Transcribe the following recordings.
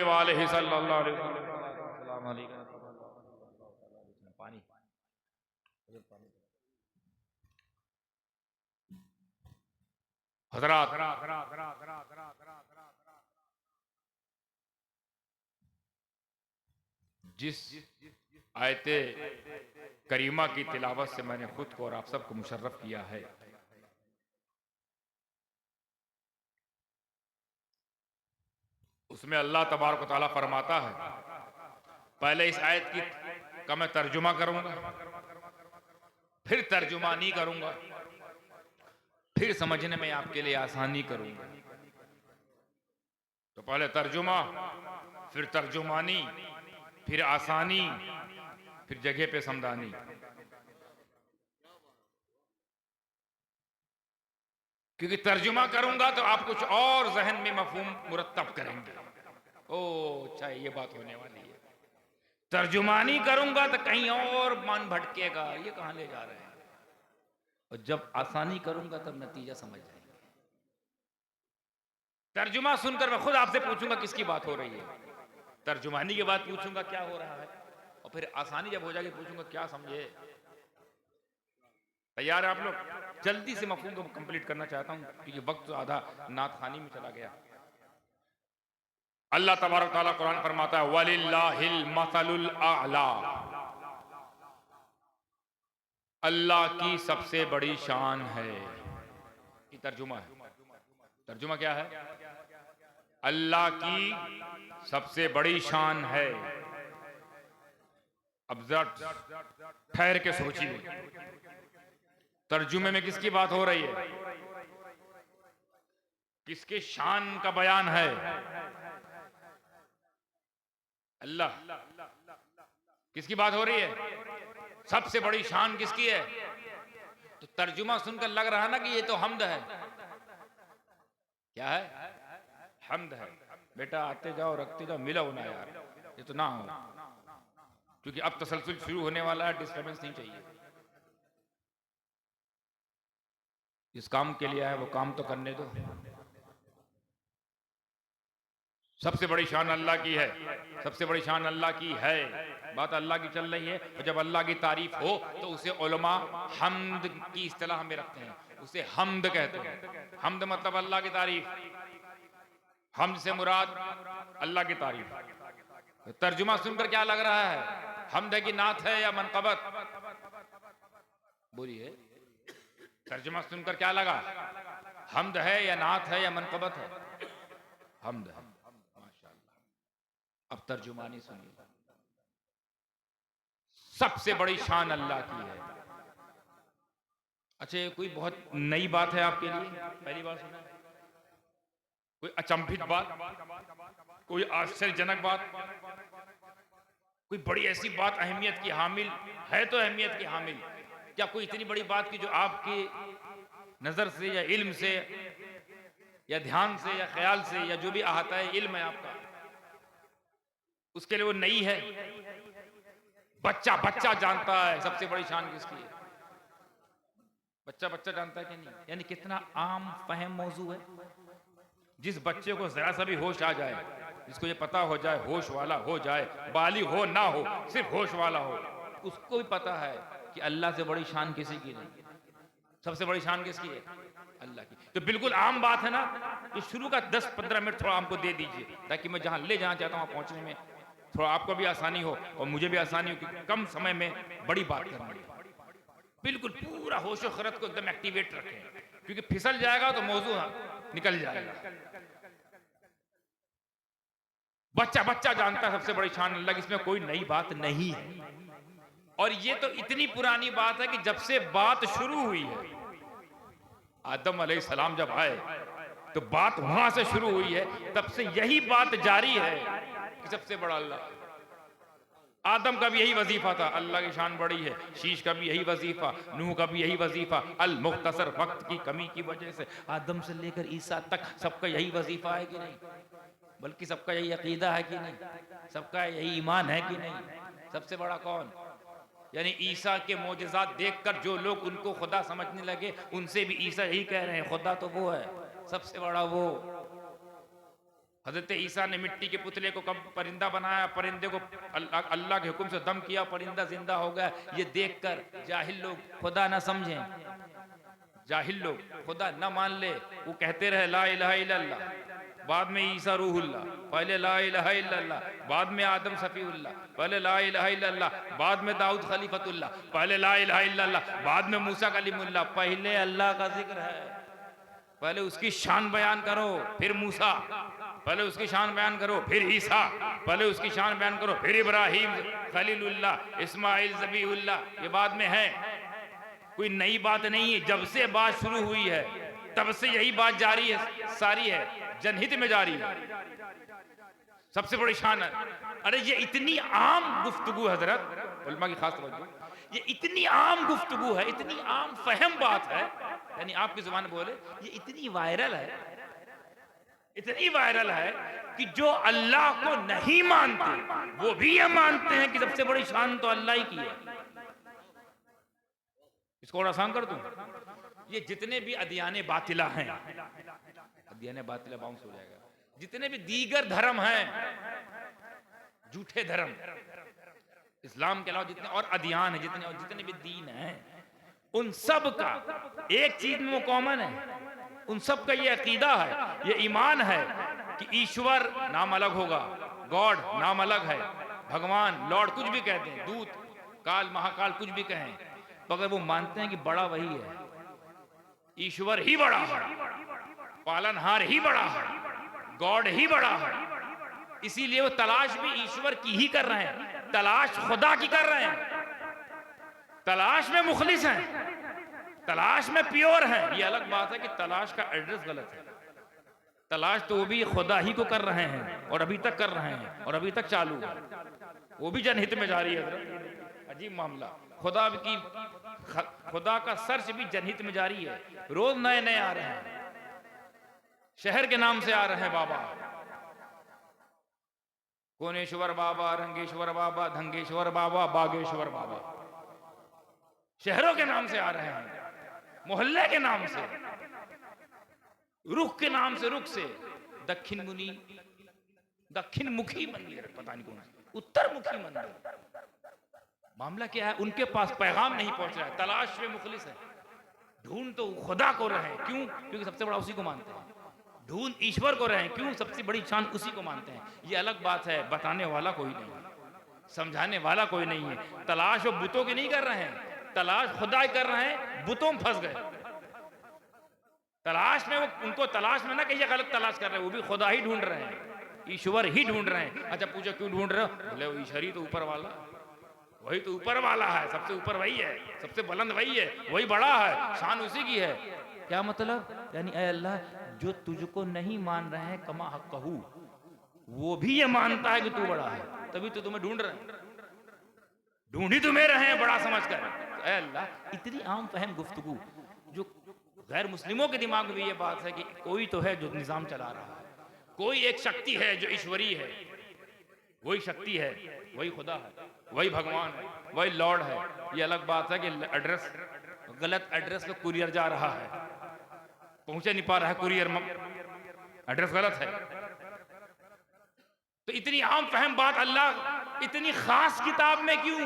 वालिहि सल्लल्लाहु अलैहि वसल्लम। पानी हजरात, जिस आयते करीमा की तिलावत से मैंने खुद को और आप सबको मुशर्रफ किया है, उसमें अल्लाह तबारक व तआला फरमाता है, पहले इस आयत की का मैं तर्जुमा करूंगा, फिर तर्जुमा नहीं करूंगा, फिर समझने में आपके लिए आसानी करूंगा। तो पहले तर्जुमा, फिर तर्जुमानी, फिर आसानी, फिर जगह पे समझानी। क्योंकि तर्जुमा करूंगा तो आप कुछ और जहन में मफहूम मुरत्तब करेंगे, ओ अच्छा ये बात होने वाली है। तर्जुमानी करूंगा तो कहीं और मन भटकेगा, ये कहां ले जा रहे हैं। और जब आसानी करूंगा तब नतीजा समझ जाएंगे। तर्जुमा सुनकर मैं खुद आपसे पूछूंगा किसकी बात हो रही है, तर्जुमानी के बाद पूछूंगा क्या हो रहा है, और फिर आसानी जब हो जाएगी पूछूंगा क्या समझे। तैयार है आप लोग? जल्दी से मफहूम को कंप्लीट करना चाहता हूं क्योंकि वक्त आधा नात खानी में चला गया। अल्लाह तबारक तआला कुरान फरमाता है, वलिल्लाहिल मसलुल आला, अल्लाह की सबसे बड़ी शान है। ये तर्जुमा है। तर्जुमा क्या है? अल्लाह की सबसे बड़ी शान है। अब जरा ठहर के सोचिए, तर्जुमे में किसकी बात हो रही है, किसके शान का बयान है? अल्लाह। किसकी बात हो रही है? सबसे बड़ी शान किसकी है? तो तर्जुमा सुनकर लग रहा ना कि ये तो हमद है। क्या है? हमद है। बेटा आते जाओ रखते जाओ, मिलो ना यार, ये तो ना हो, क्योंकि अब तसलसल शुरू होने वाला है, डिस्टर्बेंस नहीं चाहिए। इस काम के लिए आए वो काम तो करने दो। सबसे बड़ी शान अल्लाह की है, सबसे बड़ी शान अल्लाह की है। बात अल्लाह की चल रही है, और जब अल्लाह की तारीफ हो तो उसे उलमा हम्द की इस्तिलाह में रखते हैं, उसे हम्द कहते हैं। हम्द मतलब अल्लाह की तारीफ, हम्द से मुराद अल्लाह की तारीफ। तर्जुमा सुनकर क्या लग रहा है, हम्द है कि नात है या मनकबत? बोलिए, तर्जुमा सुनकर क्या लगा, हम्द है या नात है या मनकबत है? हम्द है। अब तर्जुमानी सुनिए, सबसे बड़ी शान अल्लाह की है। अच्छा, ये कोई बहुत नई बात है आपके लिए, पहली बार सुना है? कोई अचंभित बात, कोई आश्चर्यजनक बात, कोई बड़ी ऐसी बात अहमियत की हामिल है? तो अहमियत की हामिल क्या कोई इतनी बड़ी बात की जो आपकी नजर से या इल्म से या ध्यान से या ख्याल से या जो भी आता है इल्म है आपका, उसके लिए वो नई है? बच्चा बच्चा जानता है सबसे बड़ी शान किसकी है। बच्चा बच्चा जानता है कि नहीं? यानी कितना आम फहम मौजू है। जिस बच्चे को जरा सा भी होश आ जाए, जिसको ये पता हो जाए, होश वाला हो जाए, बालिग हो ना हो, सिर्फ होश वाला हो, उसको भी पता है कि अल्लाह से बड़ी शान किसी की नहीं। सबसे बड़ी शान किसकी है? अल्लाह की। तो बिल्कुल आम बात है ना, तो शुरू का 10-15 मिनट थोड़ा हमको दे दीजिए, ताकि मैं जहां ले जाना चाहता हूं पहुंचने में थोड़ा आपको भी आसानी हो और मुझे भी आसानी हो, कि कम समय में बड़ी बात करनी है। बिल्कुल पूरा होशो खरत को एकदम एक्टिवेट रखें, क्योंकि फिसल जाएगा तो मौजू निकल जाएगा। बच्चा बच्चा जानता है सबसे बड़ी शान अल्लाह की, इसमें कोई नई बात नहीं है। और ये तो इतनी पुरानी बात है कि जब से बात शुरू हुई है, आदम अलैहिस्सलाम जब आए तो बात वहां से शुरू हुई है, तब से यही बात जारी है कि सबसे बड़ा अल्लाह। आदम का भी यही वजीफा था, अल्लाह की शान बड़ी है। शीश का भी यही वजीफा, नूह का भी यही वजीफा। अल मुख्तसर वक्त की कमी की वजह से आदम से लेकर ईसा तक सबका यही वजीफा है कि नहीं? बल्कि सबका यही अकीदा है कि नहीं? सबका यही ईमान है कि नहीं? सबसे बड़ा कौन? यानी ईसा के मोजज़ात देखकर जो लोग उनको खुदा समझने लगे, उनसे भी ईसा यही कह रहे हैं खुदा तो वो है, सबसे बड़ा वो। हजरत ईसा ने मिट्टी के पुतले को कब परिंदा बनाया, परिंदे को अल्लाह के हुक्म से दम किया, परिंदा जिंदा हो गया। ये देखकर जाहिल लोग खुदा ना समझें, जाहिल लोग खुदा ना मान ले, वो कहते रहे ला इलाहा इल्लल्लाह, बाद में ईसा रूहुल्लाह, पहले ला इलाहा इल्लल्लाह, बाद में आदम सफीउल्लाह, पहले ला इलाहा इल्लल्लाह, बाद में दाऊद खलीफतुल्लाह, पहले ला इलाहा इल्लल्लाह, बाद में मूसा कलीमुल्लाह। पहले अल्लाह का जिक्र है, पहले उसकी शान बयान करो, फिर मूसा, पहले उसकी शान बयान करो, फिर ईसा, पहले उसकी शान बयान करो, फिर इब्राहिम खलीलुल्लाह, इस्माइल ज़बीहुल्लाह। ये बाद में है, कोई नई बात नहीं है। जब से बात शुरू हुई है तब से यही बात जारी है, सारी है, जनहित में जारी है। सबसे बड़ी शान है। अरे ये इतनी आम गुफ्तगू हजरत उलमा की खास तवज्जो, ये इतनी आम गुफ्तगू है, इतनी आम फहम बात है, यानी आपकी जुबान बोले, ये इतनी वायरल है, इतनी वायरल है कि जो अल्लाह को नहीं मानते वो भी ये मानते हैं कि सबसे बड़ी शान तो अल्लाह ही की है। इसको और आसान कर दूं, ये जितने भी अदियाने बातिला हैं, अदियाने बातिला बाउंस हो जाएगा, जितने भी दीगर धर्म हैं, झूठे धर्म, इस्लाम के अलावा जितने और अदियान है, जितने और जितने भी दीन हैं, उन सब का एक चीज में वो कॉमन है। उन सब का ये अकीदा है, ये ईमान है कि ईश्वर नाम अलग होगा, गॉड नाम अलग है, भगवान लॉर्ड कुछ भी कहते हैं, दूत काल महाकाल कुछ भी कहें, तो अगर वो मानते हैं कि बड़ा वही है, ईश्वर ही बड़ा है, पालनहार ही बड़ा है, गॉड ही बड़ा है, इसीलिए वो तलाश भी ईश्वर की ही कर रहे हैं, तलाश खुदा की कर रहे हैं, तलाश में मुखलिस हैं, तलाश में प्योर है। ये अलग बात है कि तलाश का एड्रेस गलत है। तलाश तो वो भी खुदा ही को कर रहे हैं और अभी तक कर रहे हैं और अभी तक चालू है, वो भी जनहित में जारी है। अजीब मामला, खुदा का सर्च भी जनहित में जारी है, रोज नए नए आ रहे हैं, शहर के नाम से आ रहे हैं बाबा, कोनेश्वर बाबा, रंगेश्वर बाबा, धंगेश्वर बाबा, बागेश्वर बाबा, शहरों के नाम से आ रहे हैं, मोहल्ले के नाम से, रुख के नाम से, रुख से दक्षिण मुनि, दक्षिण मुखी मंदिर, पता नहीं कौन सा, उत्तर मुखी मंदिर। मामला क्या है, उनके पास पैगाम नहीं पहुंच रहा है, तलाश में मुखलिस है, ढूंढ तो खुदा को रहे हैं, क्यों? क्योंकि सबसे बड़ा उसी को मानते हैं, ढूंढ ईश्वर को रहे हैं, क्यों? सबसे बड़ी शान उसी को मानते हैं। ये अलग बात है, बताने वाला कोई नहीं, समझाने वाला कोई नहीं है। तलाश वो बुतों की नहीं कर रहे हैं, तलाश खुदा कर रहे हैं, बुतों में फंस गए तलाश में। वो उनको तलाश में ना कहिए गलत तलाश कर रहे हैं, वो भी खुदा ही ढूंढ रहे हैं, ईश्वर ही ढूंढ रहे हैं। अच्छा पूछो क्यों ढूंढ रहे हो? बोले वो ईश्वर ही तो ऊपर वाला, वही तो ऊपर वाला है, सबसे ऊपर वही है, सबसे बुलंद वही है, वही बड़ा है, शान उसी की है। क्या मतलब? यानी ऐ अल्लाह, जो तुझको नहीं मान रहे हैं कमा हक कहू, वो भी ये मानता है कि तू बड़ा है, तभी तो तुम्हें ढूंढ रहे हैं, ढूंढी तुम्हें रहे हैं बड़ा समझकर। ऐ अल्लाह, इतनी आम फहम गुफ्तगू, जो गैर मुस्लिमों के दिमाग में भी ये बात है कि कोई तो है जो निजाम चला रहा है, कोई एक शक्ति है जो ईश्वरीय है, वही शक्ति है, वही खुदा है, वही भगवान है, वही लॉर्ड है। ये अलग बात है कि एड्रेस गलत एड्रेस पे कुरियर जा रहा है, पहुंचे नहीं पा रहा है कुरियर, एड्रेस गलत है। तो इतनी आम फहम बात अल्लाह इतनी खास किताब में क्यों?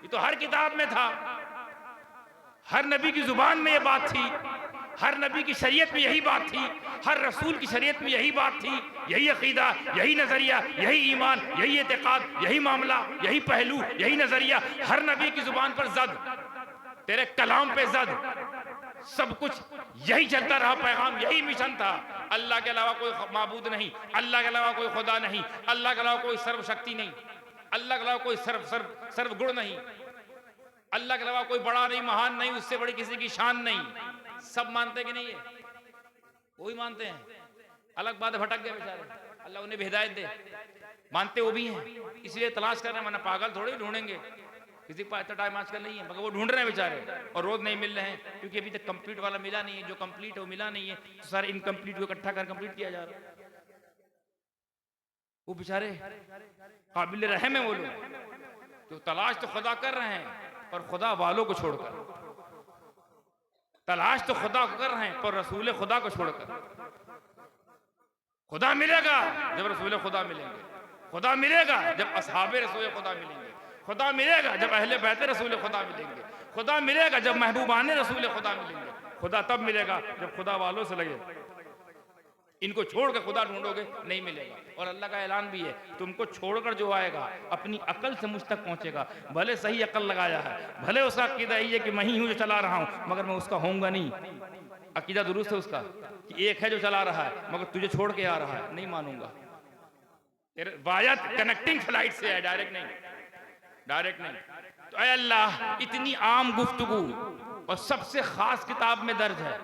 ये तो हर किताब में था, हर नबी की जुबान में ये बात थी, हर नबी की शरीयत में यही बात थी, हर रसूल की शरीयत में यही बात थी, यही अकीदा, यही नजरिया, यही ईमान, यही एतकाद, यही मामला, यही पहलू, यही नजरिया, हर नबी की जुबान पर जद, तेरे कलाम पे जद, सब कुछ यही चलता रहा, पैगाम यही मिशन था। अल्लाह के अलावा कोई माबूद नहीं, अल्लाह के अलावा कोई खुदा नहीं, अल्लाह के अलावा कोई सर्वशक्ति नहीं, अल्लाह के अलावा कोई सर्व गुण नहीं, अल्लाह के अलावा कोई बड़ा नहीं, महान नहीं, उससे बड़ी किसी की शान नहीं। सब मानते कि नहीं है? वही मानते हैं। अलग बात है भटक गए बेचारे, अल्लाह उन्हें भी हिदायत दे, मानते वो भी हैं, इसलिए तलाश कर रहे हैं, वरना पागल थोड़ी ढूंढेंगे, किसी के पास इतना टाइम आजकल नहीं है, मगर वो ढूंढ रहे हैं बेचारे, और रोज नहीं मिल रहे हैं, क्योंकि अभी तक कंप्लीट वाला मिला नहीं है, जो कंप्लीट है वो मिला नहीं है, तो सारे इनकम्प्लीट को इकट्ठा कर कंप्लीट किया जा रहा है। वो बेचारे काबिल रहम है वो लोग, तो तलाश तो खुदा कर रहे हैं पर खुदा वालों को छोड़कर, तलाश तो खुदा को कर रहे हैं पर रसूल खुदा को छोड़कर। खुदा मिलेगा जब रसूल खुदा मिलेंगे, खुदा मिलेगा जब असहाबे रसूल खुदा मिलेंगे, खुदा मिलेगा जब अहले बैत रसूल खुदा मिलेंगे, खुदा मिलेगा जब महबूबान रसूल खुदा मिलेंगे। खुदा तब मिलेगा जब खुदा वालों से लगे। इनको छोड़कर खुदा ढूंढोगे नहीं मिलेगा। और अल्लाह का ऐलान भी है, तुमको छोड़कर जो आएगा अपनी अकल से मुझ तक पहुंचेगा, भले सही अकल लगाया है, भले उसका अकीदा यही है कि मैं ही हूं जो चला रहा हूं, मगर मैं उसका होऊंगा नहीं। अकीदा दुरुस्त है उसका कि एक है जो चला रहा है मगर तुझे छोड़ के आ रहा है, नहीं मानूंगा। वायत कनेक्टिंग फ्लाइट से है, डायरेक्ट नहीं, डायरेक्ट नहीं। तो ऐ अल्लाह, इतनी आम गुफ्तगू और सबसे खास किताब में दर्ज है,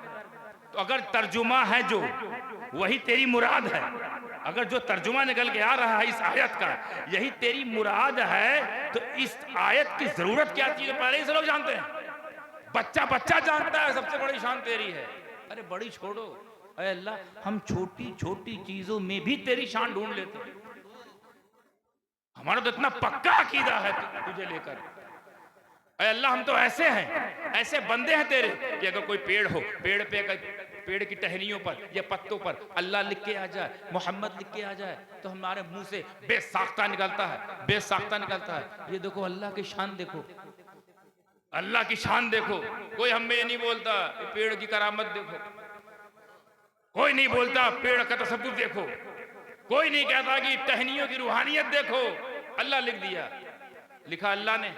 तो अगर तर्जुमा है जो वही तेरी मुराद है, अगर जो तर्जुमा निकल के आ रहा है इस आयत का यही तेरी मुराद है, तो इस आयत की जरूरत क्या थी पहले ही से लोग जानते हैं। बच्चा बच्चा जानता है सबसे बड़ी शान तेरी है। अरे बड़ी छोड़ो, अरे अल्लाह, हम छोटी छोटी चीजों में भी तेरी शान ढूंढ लेते हैं। हमारा तो इतना पक्का अकीदा है तुझे लेकर। अरे अल्लाह, हम तो ऐसे हैं, ऐसे बंदे हैं तेरे कि अगर कोई पेड़ हो, पेड़ की टहनियों पर या पत्तों पर अल्लाह लिख के आ जाए, मोहम्मद लिख के आ जाए, तो हमारे मुंह से बेसाख्ता निकलता है, बेसाख्ता निकलता है। ये देखो अल्लाह की शान, देखो अल्लाह की शान देखो। कोई हमें ये नहीं बोलता पेड़ की करामत देखो, कोई नहीं बोलता पेड़ का तसव्वुफ देखो, कोई नहीं कहता कि टहनियों की रूहानियत देखो। अल्लाह लिख दिया, लिखा अल्लाह ने,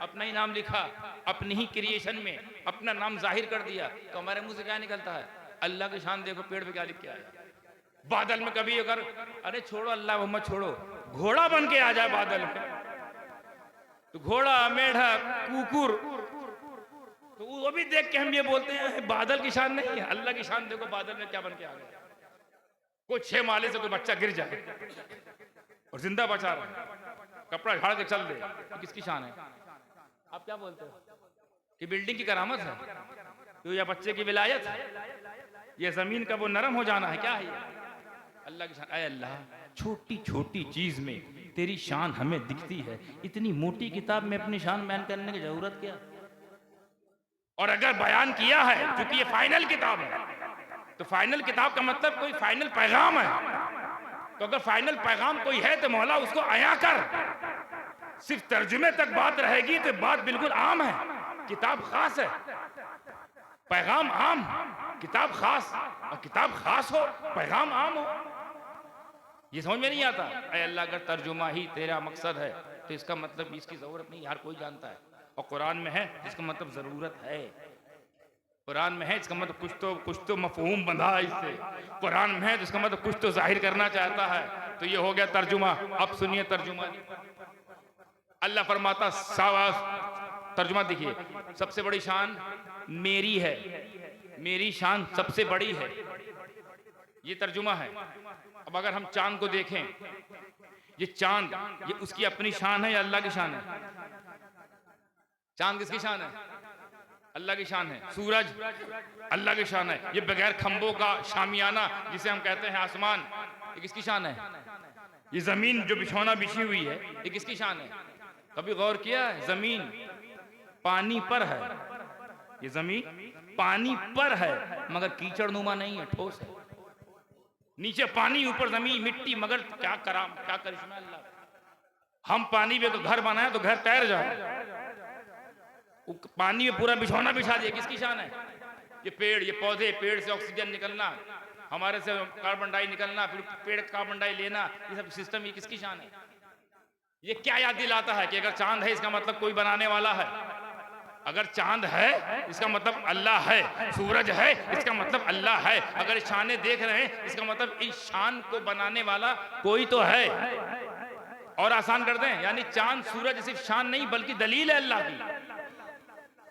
अपना ही नाम लिखा, अपनी ही क्रिएशन में अपना नाम जाहिर कर दिया। तो हमारे मुंह से क्या निकलता है? अल्लाह की शान देखो, पेड़ पे क्या लिख के आया। बादल में कभी अगर, अरे छोड़ो अल्लाह मोहम्मद छोड़ो, घोड़ा बन के आ जाए बादल में, तो घोड़ा, मेढक, कुकुर, तो वो भी देख के हम ये बोलते हैं बादल की शान नहीं है। अल्लाह की शान देखो, बादल में क्या बन के आ गया। कोई 6 माले से कोई बच्चा गिर जाए और जिंदा बचा रहा, कपड़ा झाड़ के चल दे, तो किसकी शान है? आप क्या बोलते हो कि बिल्डिंग की करामत है, तो या बच्चे की विलायत है, ये जमीन का वो नरम हो जाना है, क्या है ये? अल्लाह की शान। अय अल्लाह, छोटी छोटी चीज में तेरी शान हमें दिखती है, इतनी मोटी किताब में अपनी शान बयान करने की जरूरत क्या? और अगर बयान किया है, क्योंकि ये फाइनल किताब है, तो फाइनल किताब का मतलब कोई फाइनल पैगाम है। तो अगर फाइनल पैगाम कोई है तो मौला उसको आया कर। सिर्फ तर्जुमे तक बात रहेगी तो बात बिल्कुल आम है, किताब खास है। पैगाम आम, किताब खास, और किताब खास हो, पैगाम आम हो, ये समझ में नहीं आता। अरे अल्लाह, अगर तर्जुमा ही तेरा मकसद है तो इसका मतलब इसकी जरूरत नहीं, हर कोई जानता है। और कुरान में है इसका मतलब जरूरत है, कुरान में है इसका मतलब कुछ तो मफहूम बंधा है इससे, कुरान में है जिसका मतलब कुछ तो जाहिर करना चाहता है। तो ये हो गया तर्जुमा। अब सुनिए तर्जुमा। अल्लाह फरमाता, तर्जुमा देखिए, सबसे बड़ी शान मेरी है, मेरी शान सबसे बड़ी है, ये तर्जुमा है। अब अगर हम चांद को देखें, ये चांद, ये उसकी अपनी शान है या अल्लाह की शान है? चांद किसकी शान है? अल्लाह की शान है। सूरज अल्लाह की शान है। ये बगैर खंभों का शामियाना जिसे हम कहते हैं आसमान, ये किसकी शान है? ये जमीन जो बिछौना बिछी हुई है, ये किसकी शान है? कभी गौर किया है? जमीन पानी पर है, ये जमीन पानी पर है मगर कीचड़ नुमा नहीं है, ठोस है। नीचे पानी, ऊपर जमीन, मिट्टी, मगर क्या करिश्मा अल्लाह। हम पानी में तो घर बनाए तो घर तैर जाए, पानी में पूरा बिछौना बिछा दिया, किसकी शान है? ये पेड़, ये पौधे, पेड़ से ऑक्सीजन निकलना, हमारे से कार्बन डाई निकलना, फिर पेड़ कार्बन डाई लेना, ये सब सिस्टम, ये किसकी शान है? ये क्या याद दिलाता है कि अगर चांद है इसका मतलब कोई बनाने वाला है, अगर चांद है इसका मतलब अल्लाह है, सूरज है इसका मतलब अल्लाह है, अगर शाने देख रहे हैं इसका मतलब इस शान को बनाने वाला कोई तो है। और आसान कर दें, यानी चांद सूरज सिर्फ शान नहीं बल्कि दलील है अल्लाह की।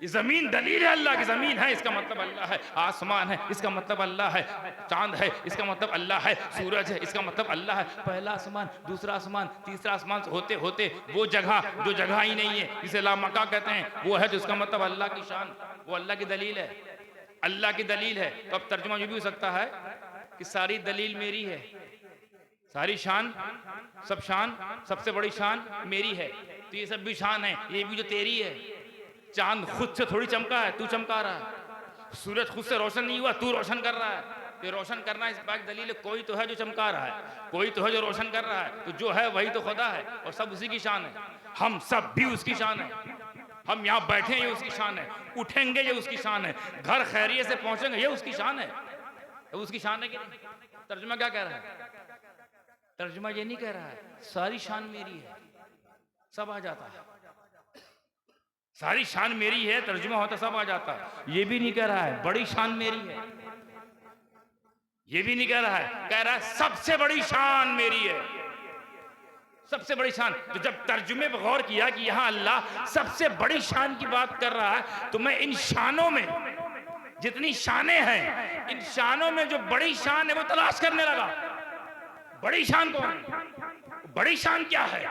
ये जमीन दलील है अल्लाह की, जमीन है इसका मतलब अल्लाह है, आसमान है इसका मतलब अल्लाह है, चांद है इसका मतलब अल्लाह है, सूरज है इसका मतलब अल्लाह है। पहला आसमान, दूसरा आसमान, तीसरा आसमान होते होते वो जगह जो जगह ही नहीं है, जिसे लामका कहते हैं, वो है, तो इसका मतलब अल्लाह की शान, वो अल्लाह की दलील है, अल्लाह की दलील है। तो अब तर्जुमा ये भी हो सकता है कि सारी दलील मेरी है, सारी शान, सब शान, सबसे बड़ी शान मेरी है, तो ये सब भी शान है, ये भी जो तेरी है। चांद खुद से थोड़ी चमका है, तू चमका रहा है। सूरज खुद से रोशन नहीं हुआ, तू रोशन कर रहा है। तो रोशन करना इस बात की दलील है, कोई तो है जो चमका रहा है, कोई तो है जो रोशन कर रहा है, तो जो है वही तो खुदा है और सब उसी की शान है। हम सब भी उसकी शान है, हम यहाँ बैठे हैं ये उसकी शान है, उठेंगे ये उसकी शान है, घर खैरियत से पहुंचेंगे ये उसकी शान है। तो उसकी शान है कि नहीं? तर्जुमा क्या कह रहा है? तर्जुमा ये नहीं कह रहा है सारी शान मेरी है, सब आ जाता है, सारी शान मेरी है, तर्जुमा होता सब आ जाता। ये भी नहीं कह रहा है बड़ी शान मेरी है, ये भी नहीं कह रहा है, कह रहा है सबसे बड़ी शान मेरी है, सबसे बड़ी शान। तो जब तर्जुमे पर गौर किया कि यहां अल्लाह सबसे बड़ी शान की बात कर रहा है, तो मैं इन शानों में जितनी शानें हैं, इन शानों में जो बड़ी शान है वो तलाश करने लगा। बड़ी शान कौन है? बड़ी शान क्या है?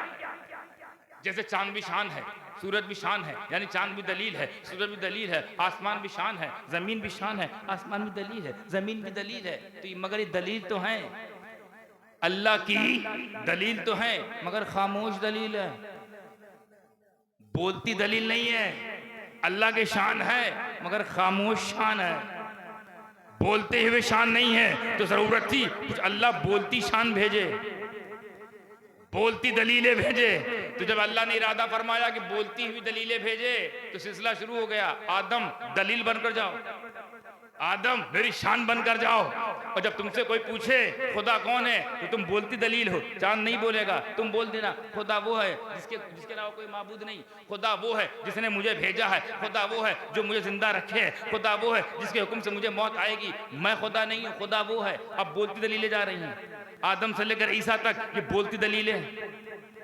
जैसे चांद भी शान है, सूरज भी शान है, यानी चांद भी दलील है, सूरज भी दलील है, आसमान भी शान है, जमीन भी शान है, आसमान भी दलील है, जमीन भी दलील है। तो मगर ये दलील तो है, अल्लाह की दलील तो है, मगर खामोश दलील है, बोलती दलील नहीं है। अल्लाह के शान है मगर खामोश शान है, बोलते हुए शान नहीं है। तो जरूरत थी कुछ अल्लाह बोलती शान भेजे, बोलती दलीलें भेजे। तो जब अल्लाह ने इरादा फरमाया कि बोलती हुई दलीलें भेजे, तो सिलसिला शुरू हो गया, आदम दलील बनकर जाओ, आदम मेरी शान बनकर जाओ। और जब तुमसे कोई पूछे खुदा कौन है, तो तुम बोलती दलील हो। चांद नहीं बोलेगा, तुम बोल देना खुदा वो है जिसके अलावा कोई माबूद नहीं, खुदा वो है जिसने मुझे भेजा है, खुदा वो है जो मुझे जिंदा रखे है, खुदा वो है जिसके हुक्म से मुझे मौत आएगी, मैं खुदा नहीं हूँ, खुदा वो है। अब बोलती दलीलें जा रही हैं, आदम से लेकर ईसा तक ये बोलती दलीलें,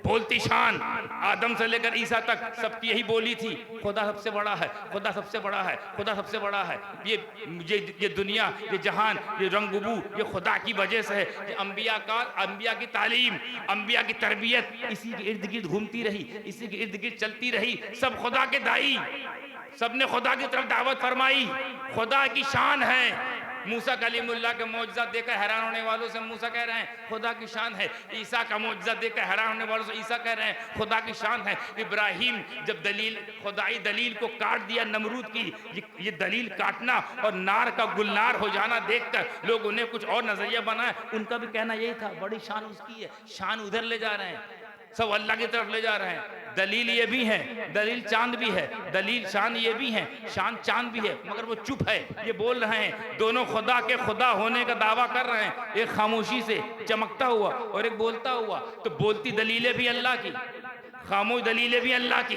बोलती शान। आदम से लेकर ईसा तक सबकी यही बोली थी, खुदा सबसे बड़ा है, खुदा सबसे बड़ा है, खुदा सबसे बड़ा है। ये दुनिया, ये जहान, ये रंगबू, ये खुदा की वजह से है। ये अंबिया की तालीम, अंबिया की तरबियत इसी के इर्द गिर्द घूमती रही, इसी के इर्द गिर्द चलती रही। सब खुदा के दाई, सबने खुदा की तरफ दावत फरमाई, खुदा की शान है। मूसा कलीमुल्लाह के मौजज़ा देखकर हैरान होने वालों से मूसा कह रहे हैं खुदा की शान है, ईसा का मौजज़ा देखकर हैरान होने वालों से ईसा कह रहे हैं खुदा की शान है। इब्राहिम जब दलील, खुदाई दलील को काट दिया नमरूद की, ये दलील काटना और नार का गुलनार हो जाना देखकर लोग उन्हें कुछ और नजरिया बनाए, उनका भी कहना यही था बड़ी शान उसकी है, शान उधर ले जा रहे हैं, सब अल्लाह की तरफ ले जा रहे हैं। दलील ये भी है, दलील चांद भी है, दलील शान ये भी है, शान चांद भी है, मगर वो चुप है, ये बोल रहे हैं। दोनों खुदा के खुदा होने का दावा कर रहे हैं, एक खामोशी से चमकता हुआ और एक बोलता हुआ। तो बोलती दलीलें भी अल्लाह की, खामोश दलीलें भी अल्लाह की,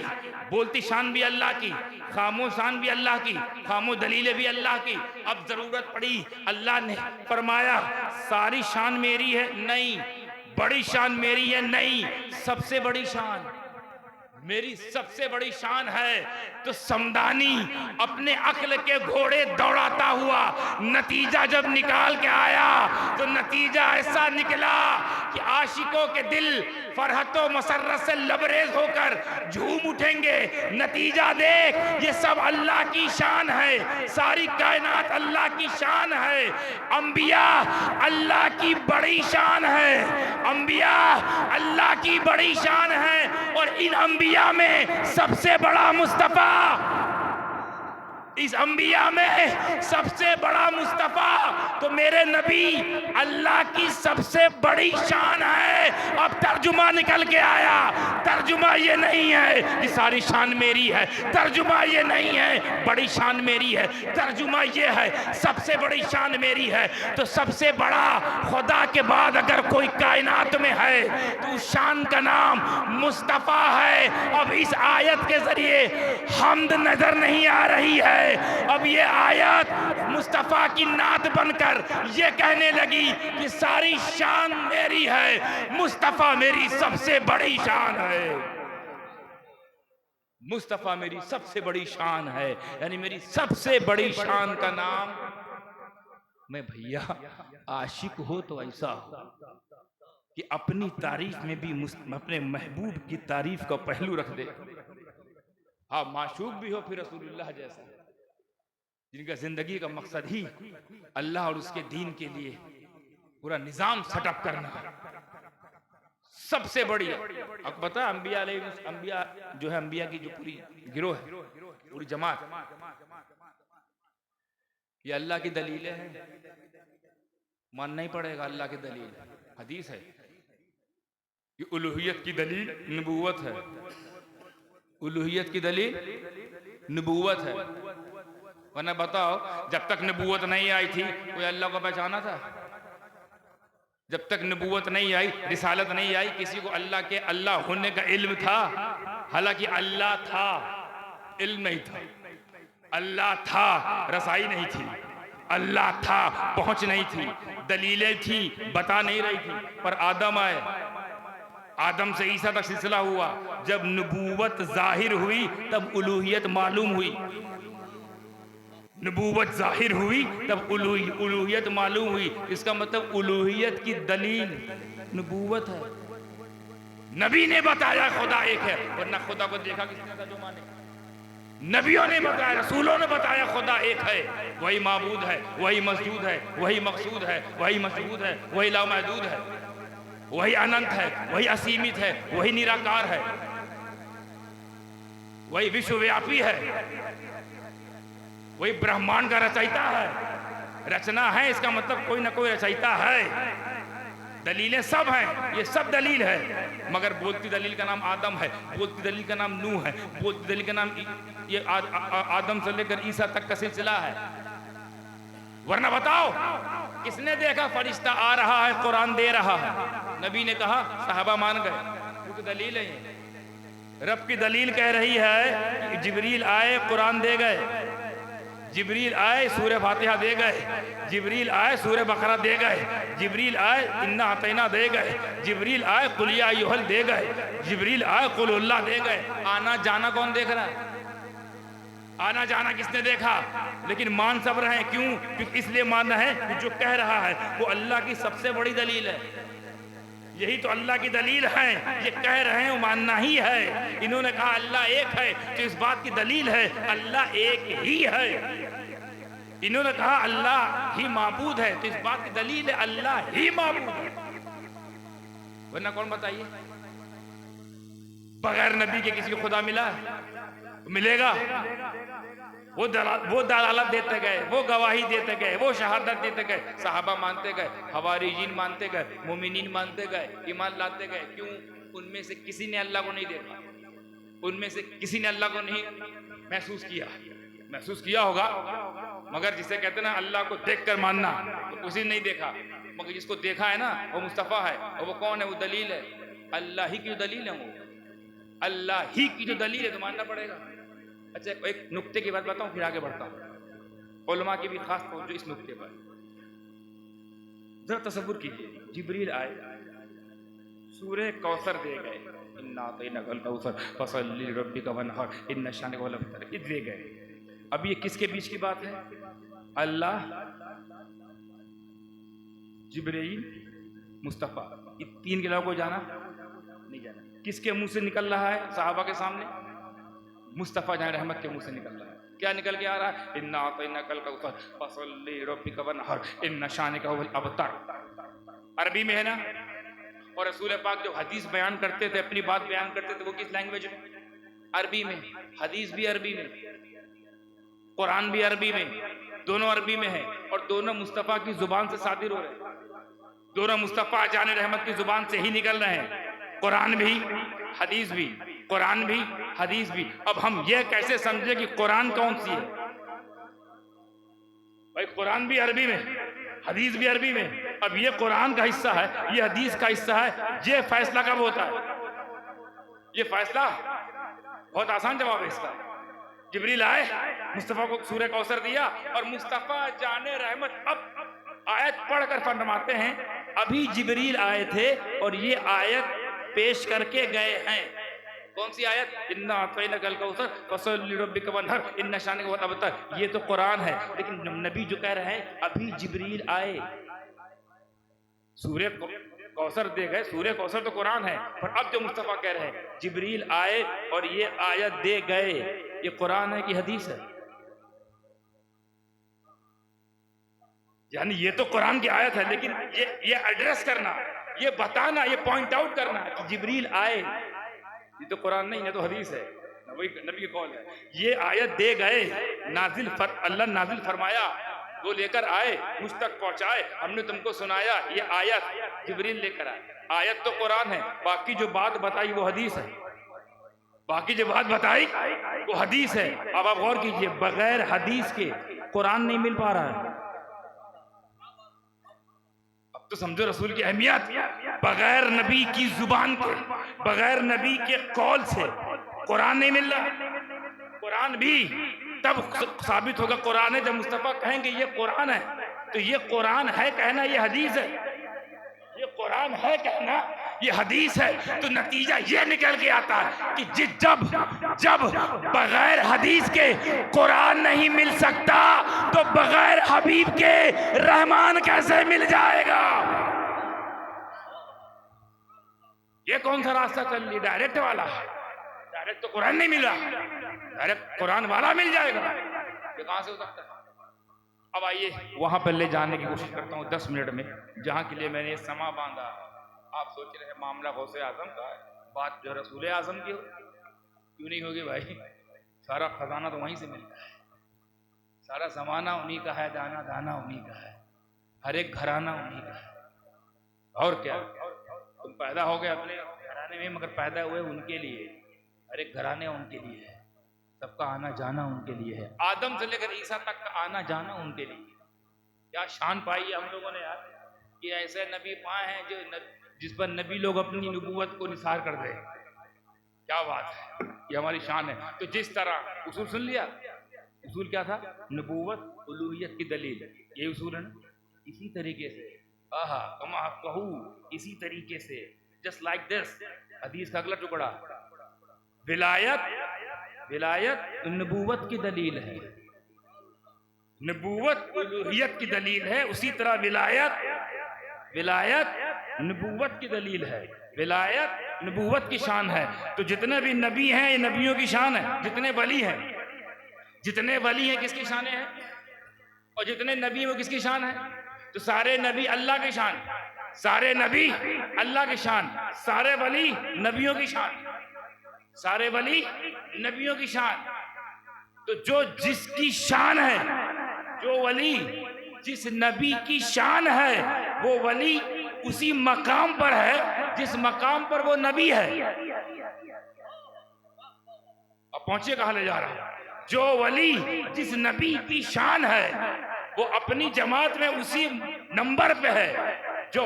बोलती शान भी अल्लाह की, खामोश शान भी अल्लाह की, खामोश दलीलें भी अल्लाह की। अब जरूरत पड़ी, अल्लाह ने फरमाया सारी शान मेरी है, नहीं। बड़ी शान मेरी है, नहीं। सबसे बड़ी शान मेरी, सबसे बड़ी शान है। तो समदानी अपने अक्ल के घोड़े दौड़ाता हुआ नतीजा जब निकाल के आया, तो नतीजा ऐसा निकला कि आशिकों के दिल फरहतो मसर्रत से लबरेज होकर झूम उठेंगे। नतीजा देख, ये सब अल्लाह की शान है, सारी कायनात अल्लाह की शान है। अंबिया अल्लाह की बड़ी शान है, अंबिया अल्लाह की बड़ी शान है। और इन अंबिया में सबसे बड़ा मुस्तफा, इस अंबिया में सबसे बड़ा मुस्तफा तो मेरे नबी अल्लाह की सबसे बड़ी शान है। अब तर्जुमा निकल के आया, तर्जुमा ये नहीं है कि सारी शान मेरी है, तर्जुमा ये नहीं है बड़ी शान मेरी है, तर्जुमा ये है सबसे बड़ी शान मेरी है। तो सबसे बड़ा खुदा के बाद अगर कोई कायनात में है तो उस शान का नाम मुस्तफा है। अब इस आयत के जरिए हम्द नजर नहीं आ रही है, अब ये आयत मुस्तफा की नात बनकर ये कहने लगी कि सारी शान मेरी है, मुस्तफा मेरी सबसे बड़ी शान है, मुस्तफा मेरी सबसे बड़ी शान है। यानी मेरी सबसे बड़ी शान का नाम, मैं भैया आशिक हो तो ऐसा हो कि अपनी तारीफ में भी अपने महबूब की तारीफ का पहलू रख दे। हाँ, माशूक भी हो फिर रसूलुल्लाह जैसा, जिनका जिंदगी का मकसद ही अल्लाह और उसके दीन के लिए पूरा निजाम सेटअप करना, सबसे बड़ी। अब पता है अंबिया जो है, अंबिया की जो पूरी गिरोह है, पूरी जमात, ये अल्लाह की दलीलें हैं। मानना ही पड़ेगा अल्लाह की दलील, हदीस है कि उलूहियत की दलील नबूवत है, उलूहियत की दलील नबूवत है। वरना बताओ, जब तक नबूवत नहीं आई थी कोई अल्लाह को पहचाना था? जब तक नबूवत नहीं आई, रिसालत नहीं आई, किसी को अल्लाह के अल्लाह होने का इल्म था? हालांकि अल्लाह था, इल्म नहीं था। अल्लाह था, रसाई नहीं थी। अल्लाह था, पहुंच नहीं थी। दलीलें थी, बता नहीं रही थी। पर आदम आए, आदम से ईसा तक सिलसिला हुआ। जब नबूवत जाहिर हुई तब उलूहियत मालूम हुई। नबूवत जाहिर हुई तब उलूहियत मालूम हुई। इसका मतलब उलूहियत की दलील नबूवत है। नबी ने बताया खुदा एक है, वरना खुदा को देखा किसने था जो माने? नबियों ने बताया, रसूलों ने बताया खुदा एक है, वही माबूद है, वही मसजूद है, वही मकसूद है, वही मशहूद है, वही लामहदूद है, वही अनंत है, वही असीमित है, वही निराकार है, वही विश्वव्यापी है, वही ब्रह्मांड का रचयिता है। रचना है, इसका मतलब कोई ना कोई रचयिता है। दलीलें सब हैं, ये सब दलील है। मगर बोलती दलील का नाम आदम है, बोलती दलील का नाम नूह है, बोलती दलील का नाम ये आदम से लेकर ईसा तक का सिलसिला है। वरना बताओ, किसने देखा फरिश्ता आ रहा है, कुरान दे रहा है? नबी ने कहा, साहबा मान गए, क्योंकि दलील है। रब की दलील कह रही है कि जिब्रील आए, कुरान दे गए। जिब्रील आए, सूरह फातिहा दे गए। जिब्रील आए, सूरह बकरा दे गए। जिब्रील आए, इन्ना अतैना दे गए। जिब्रील आए, कुल या अय्युहल दे गए। जिब्रील आए, कुल हुल्लाह दे गए। आना जाना कौन देख रहा है? आना जाना किसने देखा? लेकिन मान सब रहे हैं। क्यों? क्योंकि इसलिए मानना है कि जो कह रहा है वो अल्लाह की सबसे बड़ी दलील है। यही तो अल्लाह की दलील है। ये कह रहे हैं, वो मानना ही है। इन्होंने कहा अल्लाह एक है, तो इस बात की दलील है अल्लाह एक ही है। इन्होंने कहा अल्लाह ही माबूद है, तो इस बात की दलील है अल्लाह ही माबूद है। वरना कौन बताइए? बगैर नबी के किसी को खुदा मिला? मिलेगा? वो दलालत देते गए, वो गवाही देते गए, वो शहादत देते गए। साहबा मानते गए, हवारीजीन मानते गए, मोमिनीन मानते गए, ईमान लाते गए। क्यों? उनमें से किसी ने अल्लाह को नहीं देखा, उनमें से किसी ने अल्लाह को नहीं महसूस किया। महसूस किया होगा, मगर जिसे कहते ना अल्लाह को देखकर मानना, तो किसी ने नहीं देखा। मगर जिसको देखा है ना, वो मुस्तफ़ा है। और वो कौन है? वो दलील है, अल्लाह ही की जो दलील है, वो अल्लाह ही की जो दलील है, तो मानना पड़ेगा। अच्छा, एक नुक्ते की बात बताऊं, फिर आगे बढ़ता हूं। उलमा की भी खास तवज्जो इस नुक्ते पर। जरा तसव्वुर कीजिए, जिब्रील आए, सूरह कौसर दे गए, इन्ना अतैनाकल कौसर फसल्लि लिरब्बिका वनहर इन्ना शानिक वल अबतर, ये दे गए। अब ये किसके बीच की बात है? अल्लाह, जिब्रील, मुस्तफ़ा, ये तीन के अलावा कोई जाना नहीं जाना। किसके मुंह से निकल रहा है? साहबा के सामने मुस्तफ़ा जान रहमत के मुंह से निकल रहा है। क्या निकल के आ रहा है? इन्ना अतैनाकल कौसर फसल्लि लिरब्बिका वनहर इन्ना शानिक वल अबतर। अरबी में है ना। और रसूल पाक जो हदीस बयान करते थे, अपनी बात बयान करते थे, वो किस लैंग्वेज में? अरबी में। हदीस भी अरबी में, कुरान भी अरबी में, दोनों अरबी में है। और दोनों मुस्तफ़ा की जुबान से सादिर हो रहे हैं। दोनों मुस्तफ़ा जान रहमत की जुबान से ही निकल रहे हैं। कुरान भी, हदीस भी, कुरान भी, हदीस भी। अब हम ये कैसे समझे कि कुरान कौन सी है? भाई कुरान भी अरबी में, हदीस भी अरबी में। अब ये कुरान का हिस्सा है, ये हदीस का हिस्सा है। ये फैसला कब होता है? ये फैसला बहुत आसान जवाब है इसका। जिब्रील आए, मुस्तफ़ा को सूरह कौसर दिया, और मुस्तफ़ा जाने रहमत अब आयत पढ़कर फरमाते हैं, अभी जिब्रील आए थे और ये आयत पेश करके गए हैं। कौन सी आयत? इन्ना अतैनाकल कौसर फसल्लि लिरब्बिका वनहर इन्ना शानिक वल अबतर। ये तो कुरान है, लेकिन नबी जो कह रहे हैं अभी जिब्रील आए, सूरह कौसर दे गए। सूरह कौसर तो कुरान है, पर अब जो मुस्तफ़ा कह रहे हैं जिब्रील आए और ये आयत दे गए, ये कुरान है कि हदीस है? यानी ये तो कुरान की आयत है, लेकिन ये एड्रेस करना, ये बताना, ये पॉइंट आउट करना कि जिब्रील आए, ये तो कुरान नहीं है, तो हदीस है, वही नबी की कौल है। ये आयत दे गए, अल्लाह नाजिल फरमाया, वो लेकर आए, मुझ तक पहुंचाए, हमने तुमको सुनाया ये आयत, जिब्रील लेकर आए। आयत तो कुरान है, बाकी जो बात बताई वो हदीस है, बाकी जो बात बताई वो हदीस है। अब आप गौर कीजिए, बगैर हदीस के कुरान नहीं मिल पा रहा है। अब तो समझो रसूल की अहमियत। बगैर नबी की जुबान के, बगैर नबी के कौल से कुरान नहीं मिल रहा। कुरान भी तब साबित होगा कुरान है जब मुस्तफा कहेंगे ये कुरान है। तो ये कुरान है कहना, ये हदीस है। ये कुरान है कहना, ये हदीस है। तो नतीजा ये निकल के आता है कि जब जब बगैर हदीस के कुरान नहीं मिल सकता तो बगैर हबीब के रहमान कैसे मिल जाएगा? ये कौन सा रास्ता चल रही? डायरेक्ट वाला। डायरेक्ट तो कुरान नहीं मिला, डायरेक्ट कुरान वाला मिल जाएगा। ये कहां से हो सकता है? अब आइए वहां पर ले जाने की कोशिश करता हूँ 10 मिनट में, जहां के लिए मैंने समा बांधा। आप सोच रहे हैं मामला गौसे आजम का है, बात जो रसूल आजम की हो, क्यों नहीं होगी भाई? सारा खजाना तो वहीं से मिलता है, सारा जमाना उन्हीं का है, दाना दाना उन्हीं का है, हर एक घराना उन्हीं का है। और क्या, तुम पैदा हो गए अपने घराने में, मगर पैदा हुए उनके लिए, हर एक घराने उनके लिए है, सबका आना जाना उनके लिए है। आदम से लेकर ईसा तक का आना जाना उनके लिए। क्या शान पाई है हम लोगों ने यार, कि ऐसे नबी पाए हैं जो जिस पर नबी लोग अपनी नबूवत को निसार कर दे। क्या बात है, ये हमारी शान है। तो जिस तरह उसूल सुन लिया, उसूल क्या था? नबूवत उलूहियत की दलील, ये उसूल है ना। इसी तरीके से आहा कमा कहू, इसी तरीके से जस्ट लाइक दिस। हदीस का अगला टुकड़ा, विलायत, विलायत नबूवत की दलील है, नबूवत उलूहियत की दलील है। उसी तरह विलायत, विलायत नबूवत की दलील है, विलायत नबूवत की शान है। तो जितने भी नबी हैं ये नबियों की शान है, जितने वली हैं, जितने वली हैं किसकी शान है, और जितने नबी हैं वो किसकी शान है? तो सारे नबी अल्लाह की शान, सारे नबी अल्लाह की शान, सारे वली नबियों की शान, सारे वली नबियों की शान। तो जो जिसकी शान है, जो वली जिस नबी की शान है, वो वली उसी मकाम पर है जिस मकाम पर वो नबी है। अब पहुंचे कहां ले जा रहा है? जो वली जिस नबी की शान है वो अपनी जमात में उसी नंबर पे है, जो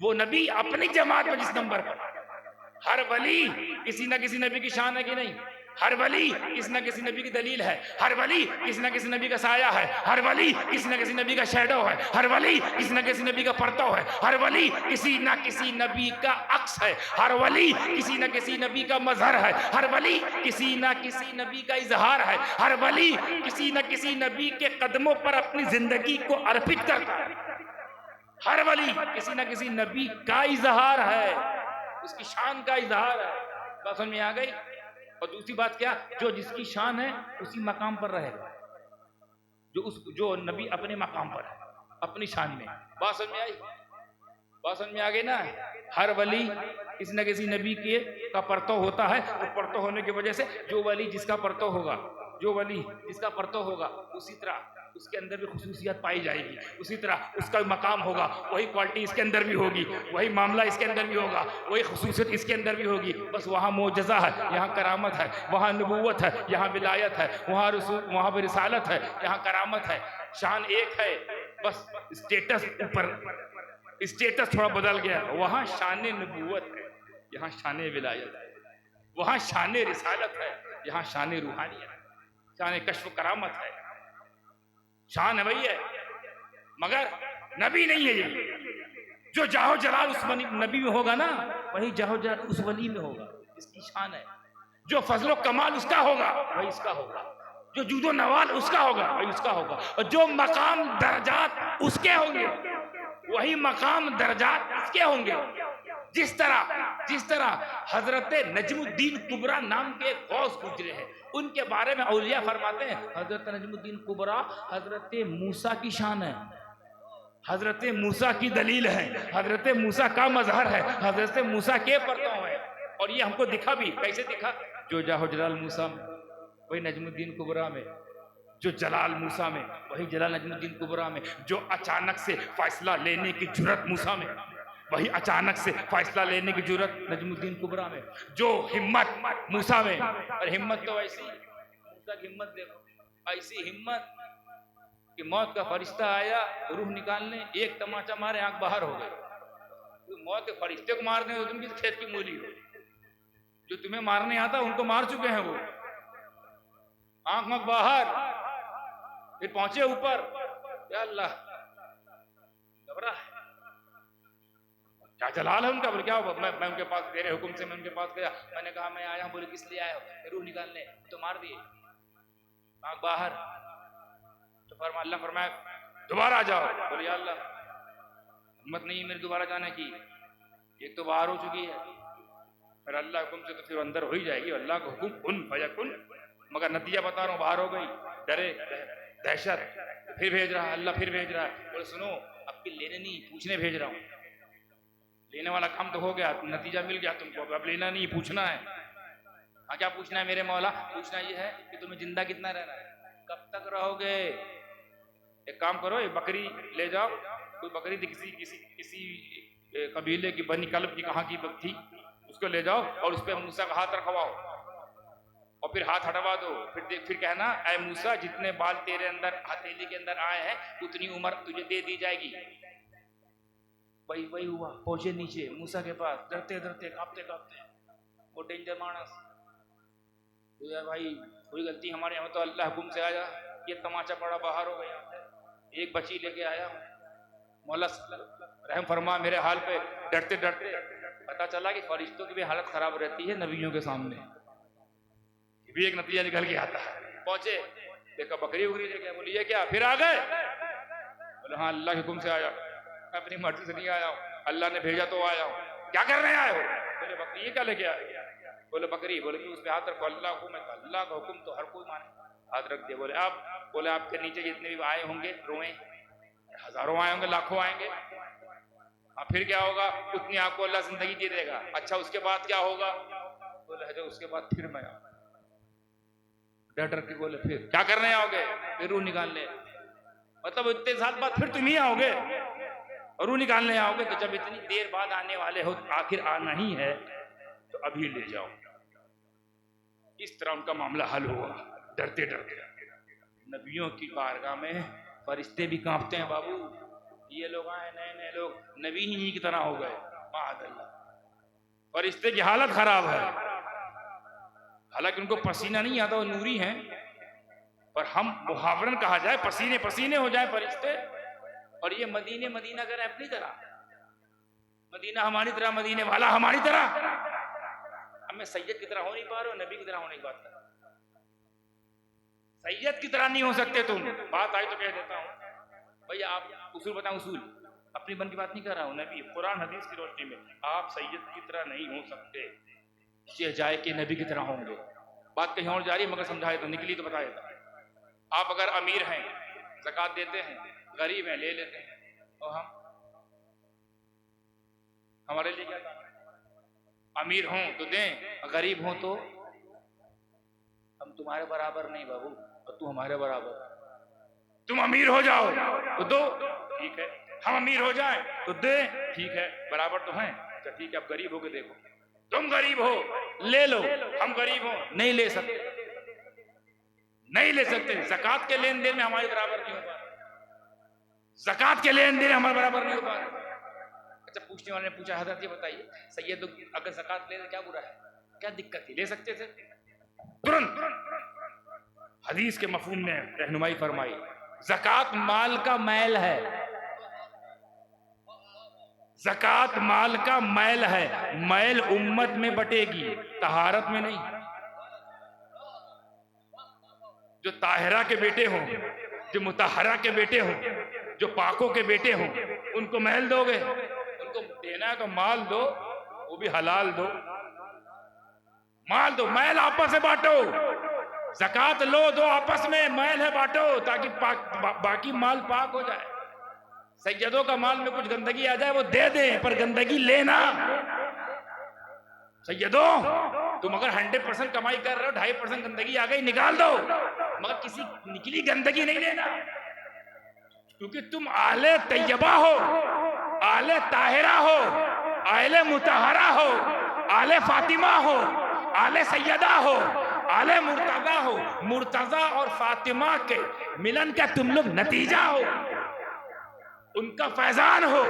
वो नबी अपनी जमात में जिस नंबर पर। हर वली किसी ना किसी नबी की शान है कि नहीं? हर वली किसी ना किसी नबी की दलील है, हर वली किसी ना किसी नबी का साया है, हर वली किसी ना किसी नबी का शैडो है, हर वली किसी ना किसी नबी का परतो है, हर वली किसी ना किसी नबी का अक्स है, हर वली किसी ना किसी नबी का मजहर है, हर वली किसी ना किसी नबी का इजहार है, हर वली किसी ना किसी नबी के कदमों पर अपनी जिंदगी को अर्पित करता है। हर वली किसी ना किसी नबी का इजहार है, उसकी शान का इजहार है। बात समझ में आ गई? और दूसरी बात क्या, जो जिसकी शान है उसी मकाम पर रहेगा, जो नबी अपने मकाम पर है, अपनी शान में। बात समझ में आई? बात समझ में आ गई ना? हर वली किसी न किसी नबी के का परतो होता है, तो परतो होने की वजह से जो वली जिसका परतो होगा, जो वली जिसका परतो होगा, उसी तरह उसके अंदर भी खुसूसियत पाई जाएगी, उसी तरह उसका मकाम होगा, वही क्वालिटी इसके अंदर भी होगी, वही मामला इसके अंदर भी होगा, वही खुसूसियत इसके अंदर भी होगी। बस वहाँ मोजज़ा है, यहाँ करामत है, वहाँ नबूवत है, यहाँ विलायत है, वहाँ रसूल, वहाँ पर रिसालत है, यहाँ करामत है। शान एक है, बस स्टेटस ऊपर, स्टेटस थोड़ा बदल गया। वहाँ शान नबूवत है, यहाँ शान विलायत है, वहाँ शान रिसालत है, यहाँ शान रूहानियत है, शान कश्फ करामत है। शान है वही है, मगर नबी नहीं है ये। जो जाहो जलाल उस नबी में होगा ना, वही जाहो जलाल उस वली में होगा, इसकी शान है। जो फजलो कमाल उसका होगा वही इसका होगा, जो जूदो नवाल उसका होगा वही उसका होगा, और जो मकाम दर्जात उसके होंगे वही मकाम दर्जात इसके होंगे। जिस तरह हजरत नजमुद्दीन कुबरा नाम के गौस गुजरे हैं, उनके बारे में औलिया फरमाते हैं हजरत नजमुद्दीन कुबरा हजरत मूसा की शान है, हजरत मूसा की दलील है, हजरत मूसा का मजहर है, हजरत मूसा के परतों है। और ये हमको दिखा भी, कैसे दिखा? जो जाहो जलाल मूसा में वही नजमुद्दीन कुबरा में जो जलाल मूसा में, वही जलाल नजमुद्दीन कुबरा में। जो अचानक से फैसला लेने की जुर्रत मूसा में, वही अचानक से फैसला लेने की जुर्रत नजमुद्दीन कुबरा में। जो हिम्मत मूसा में, और हिम्मत तो ऐसी, मूसा की हिम्मत देखो, ऐसी हिम्मत कि मौत का फरिश्ता आया रूह निकालने, एक तमाचा मारे आंख बाहर हो गए। तो मौत के फरिश्ते को मारने हो तुम किस खेत की मूली हो? जो तुम्हें मारने आता उनको मार चुके हैं वो, आंख बाहर। फिर पहुंचे ऊपर, या अल्लाह, घबरा है, क्या जलाल है उनका। बोले क्या हुआ? मैं उनके पास, तेरे हुक्म से मैं उनके पास गया, मैंने कहा मैं आया हूं। बोले किस लिए आए हो? रूह निकालने। तो मार दिए, आंख बाहर। तो अल्लाह फरमाया दोबारा आ जाओ। बोले या अल्लाह, हिम्मत नहीं है मेरी दोबारा जाने की, एक तो बाहर हो चुकी है। फिर अल्लाह हुक्म से तो फिर अंदर हो ही जाएगी, अल्लाह का हुक्म कुन फयकुन। मगर नतीजा बता रहा हूँ, बाहर हो गई, डरे, दहशत। फिर भेज रहा है अल्लाह, फिर भेज रहा है। बोले सुनो, अब कि लेने नहीं, पूछने भेज रहा हूँ। लेने वाला काम तो हो गया, नतीजा मिल गया तुमको, अब लेना नहीं, पूछना है। हाँ क्या पूछना है मेरे मौला? पूछना ये है कि तुम्हें जिंदा कितना रहना है, कब तक रहोगे। एक काम करो, एक बकरी ले जाओ, कोई बकरी थी किसी किसी किसी कबीले की, बनी कल्ब की, कहाँ की थी, उसको ले जाओ और उस पर मूसा का हाथ रखवाओ और फिर हाथ हटवा दो। फिर कहना, ऐ मूसा, जितने बाल तेरे अंदर हथेली के अंदर आए हैं उतनी उम्र तुझे दे दी जाएगी। वही हुआ। पहुंचे नीचे मूसा के पास, डरते डरते, कांपते कांपते। वो डेंजर मानस, तो यार भाई कोई गलती हमारे यहाँ, तो अल्लाह हुक्म से आया, ये तमाचा पड़ा, बाहर हो गया, एक बच्ची लेके आया हूँ, मौला रहम फरमा मेरे हाल पे। डरते डरते पता चला कि फरिश्तों की भी हालत खराब रहती है नबियों के सामने, ये भी एक नतीजा निकल के आता है। पहुंचे, देखा बकरी उकरी लेके। बोली ये क्या? फिर आ गए? बोले हाँ अल्लाह के हुक्म से आया, मैं अपनी मर्जी से नहीं आया हूँ, अल्लाह ने भेजा तो आया हूँ। क्या करने आए हो? बोले बकरी। ये क्या लेके आए? बोले बकरी। बोले कि उस पे हाथ रखो, अल्लाह हुक्म है, अल्लाह का हुक्म तो हर कोई माने। हाथ रख दिया। बोले आप? बोले आपके नीचे जितने भी आए होंगे रोए, हजारों आए होंगे, लाखों आएंगे। हाँ फिर क्या होगा? उतनी आपको अल्लाह जिंदगी दे देगा। अच्छा उसके बाद क्या होगा? बोले हजर उसके बाद फिर मैं आऊंगा। डर डर के बोले फिर क्या करने आओगे? फिर रूह निकालने। मतलब इतने साल बाद फिर तुम ही आओगे और रूह निकालने आओगे? तो जब इतनी देर बाद आने वाले हो, आखिर आना ही है, तो अभी ले जाओ। इस तरह उनका मामला हल हुआ, डरते डरते। नबियों की बारगाह में फरिश्ते भी कांपते हैं बाबू। ये लोग आए नए नए लोग, नबी ही की तरह हो गए, माअल्लाह। फरिश्ते की हालत खराब है, हालांकि उनको पसीना नहीं आता, वो नूरी हैं, पर हम मुहावरन कहा जाए, पसीने पसीने हो जाए फरिश्ते। और ये मदीने मदीना करें अपनी तरह, मदीना हमारी तरह, मदीने वाला हमारी तरह। अब मैं सैयद की तरह हो नहीं पा रहे हो, नबी की तरह होने की बात कर। सैयद की तरह नहीं हो सकते तुम। बात आई तो कह देता हूं भैया, आप उसूल बताओ, उसूल, अपनी बन की बात नहीं कर रहा हूं, नबी कुरान हदीस की रोशनी में आप सैयद की तरह नहीं हो सकते, ये जाए कि नबी की तरह होंगे। बात कहीं और जा रही है, मगर समझाए तो, निकली तो बताए तो। आप अगर अमीर हैं, ज़कात देते हैं, गरीब हैं, ले लेते हैं, और हम, हमारे लिए क्या? अमीर हों तो दें, गरीब हों तो हम तुम्हारे बराबर नहीं बाबू, और तू हमारे बराबर। तुम अमीर हो जाओ तो दो, ठीक है, हम अमीर हो जाएं तो दे, ठीक है, बराबर तो हैं। अच्छा ठीक है, अब गरीब हो के देखो, तुम गरीब हो ले लो, हम गरीब हो नहीं ले सकते, नहीं ले सकते। ज़कात के लेन देन में हमारे बराबर नहीं हो पा रहा, ज़कात के लेन देन हमारे बराबर नहीं हो पा रहा। अच्छा पूछने वाले ने पूछा, हजरत ये बताइए, सैयद अगर ज़कात ले क्या बुरा है, क्या दिक्कत थी, ले सकते थे? तुरंत हदीस के मफहूम में रहनुमाई फरमाई, ज़कात माल का मैल है, ज़कात माल का मैल है, मैल उम्मत में बटेगी, तहारत में नहीं। जो ताहिरा के बेटे हों, जो मुतहरा के बेटे हों, जो पाकों के बेटे हों, उनको मैल दोगे? उनको देना है तो माल दो, वो भी हलाल दो, माल दो, मैल आपस में बांटो। ज़कात लो दो आपस में, मैल है बांटो, ताकि बाकी माल पाक हो जाए। सैयदों का माल में कुछ गंदगी आ जाए वो दे दें, पर गंदगी लेना। सैयदों तुम अगर 100% कमाई कर रहे हो, 2.5% गंदगी आ गई, निकाल दो, मगर किसी निकली गंदगी नहीं लेना, क्योंकि तुम आले तैयबा हो, आले ताहिरा हो, आले मुतहरा हो, आले फातिमा हो, आले सैयदा हो, आले मुर्तजा हो। मुर्तजा और फातिमा के मिलन का तुम लोग नतीजा हो, उनका फैजान हो,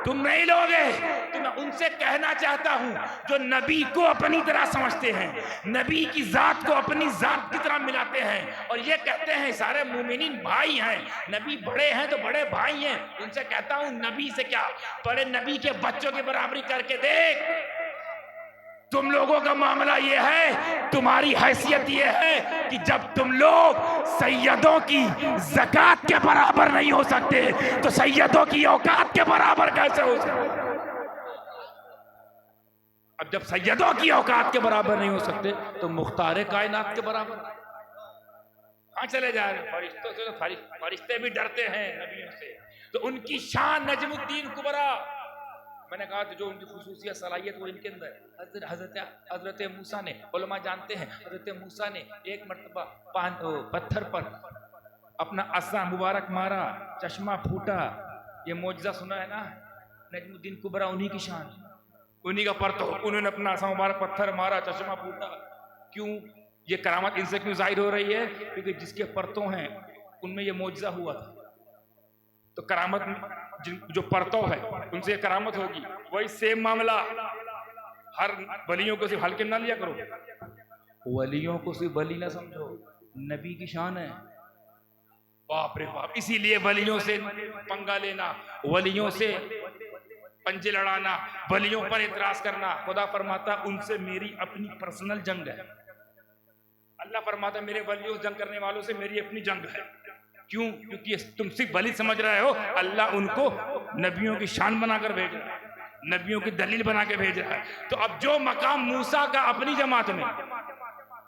तुम नहीं लोगे। तो मैं उनसे कहना चाहता हूं जो नबी को अपनी तरह समझते हैं, नबी की जात को अपनी जात की तरह मिलाते हैं और ये कहते हैं सारे मोमिनीन भाई हैं, नबी बड़े हैं तो बड़े भाई हैं, उनसे कहता हूं नबी से क्या, बड़े नबी के बच्चों की बराबरी करके देख। तुम लोगों का मामला ये है, तुम्हारी हैसियत ये है कि जब तुम लोग सैयदों की ज़कात के बराबर नहीं हो सकते तो सैयदों की औकात के बराबर कैसे हो सकते? अब जब सैयदों की औकात के बराबर नहीं हो सकते तो मुख्तार कायनात के बराबर कहां चले जा रहे हैं? फरिश्तों से तो फरिश्ते भी डरते हैं नबियों से, तो उनकी शान नजमुद्दीन कुबरा, मैंने कहा जो उनकी खुसूसियत सलाहियत वो इनके अंदर। हजरत मूसा ने, उलमा जानते हैं, हजरत मूसा ने एक मरतबा पत्थर पर अपना असा मुबारक मारा, चश्मा फूटा, ये मौजज़ा सुना है ना, नजमुद्दीन कुबरा उन्हीं की शान, उन्हीं का परतो, उन्होंने अपना असा मुबारक पत्थर मारा, चश्मा फूटा। क्यों ये करामत इनसे क्यों जाहिर हो रही है? क्योंकि जिसके परतों हैं उनमें ये मौजज़ा हुआ था, तो करामत जो परतों है उनसे ये करामत होगी। वही सेम मामला, हर वलियों को सिर्फ हल्के ना लिया करो, वलियों को सिर्फ वली ना समझो, नबी की शान है। बाप रे बाप, इसीलिए वलियों से पंगा लेना, वलियों से पंजे लड़ाना, वलियों पर इतराज करना, खुदा फरमाता उनसे मेरी अपनी पर्सनल जंग है। अल्लाह फरमाता मेरे वलियों जंग करने वालों से मेरी अपनी जंग है। क्यों? क्योंकि तुम सिर्फ वली समझ रहे हो, अल्लाह उनको नबियों की शान बनाकर भेज रहा है, नबियों की दलील बना के भेज रहा है। तो अब जो मकाम मूसा का अपनी जमात में,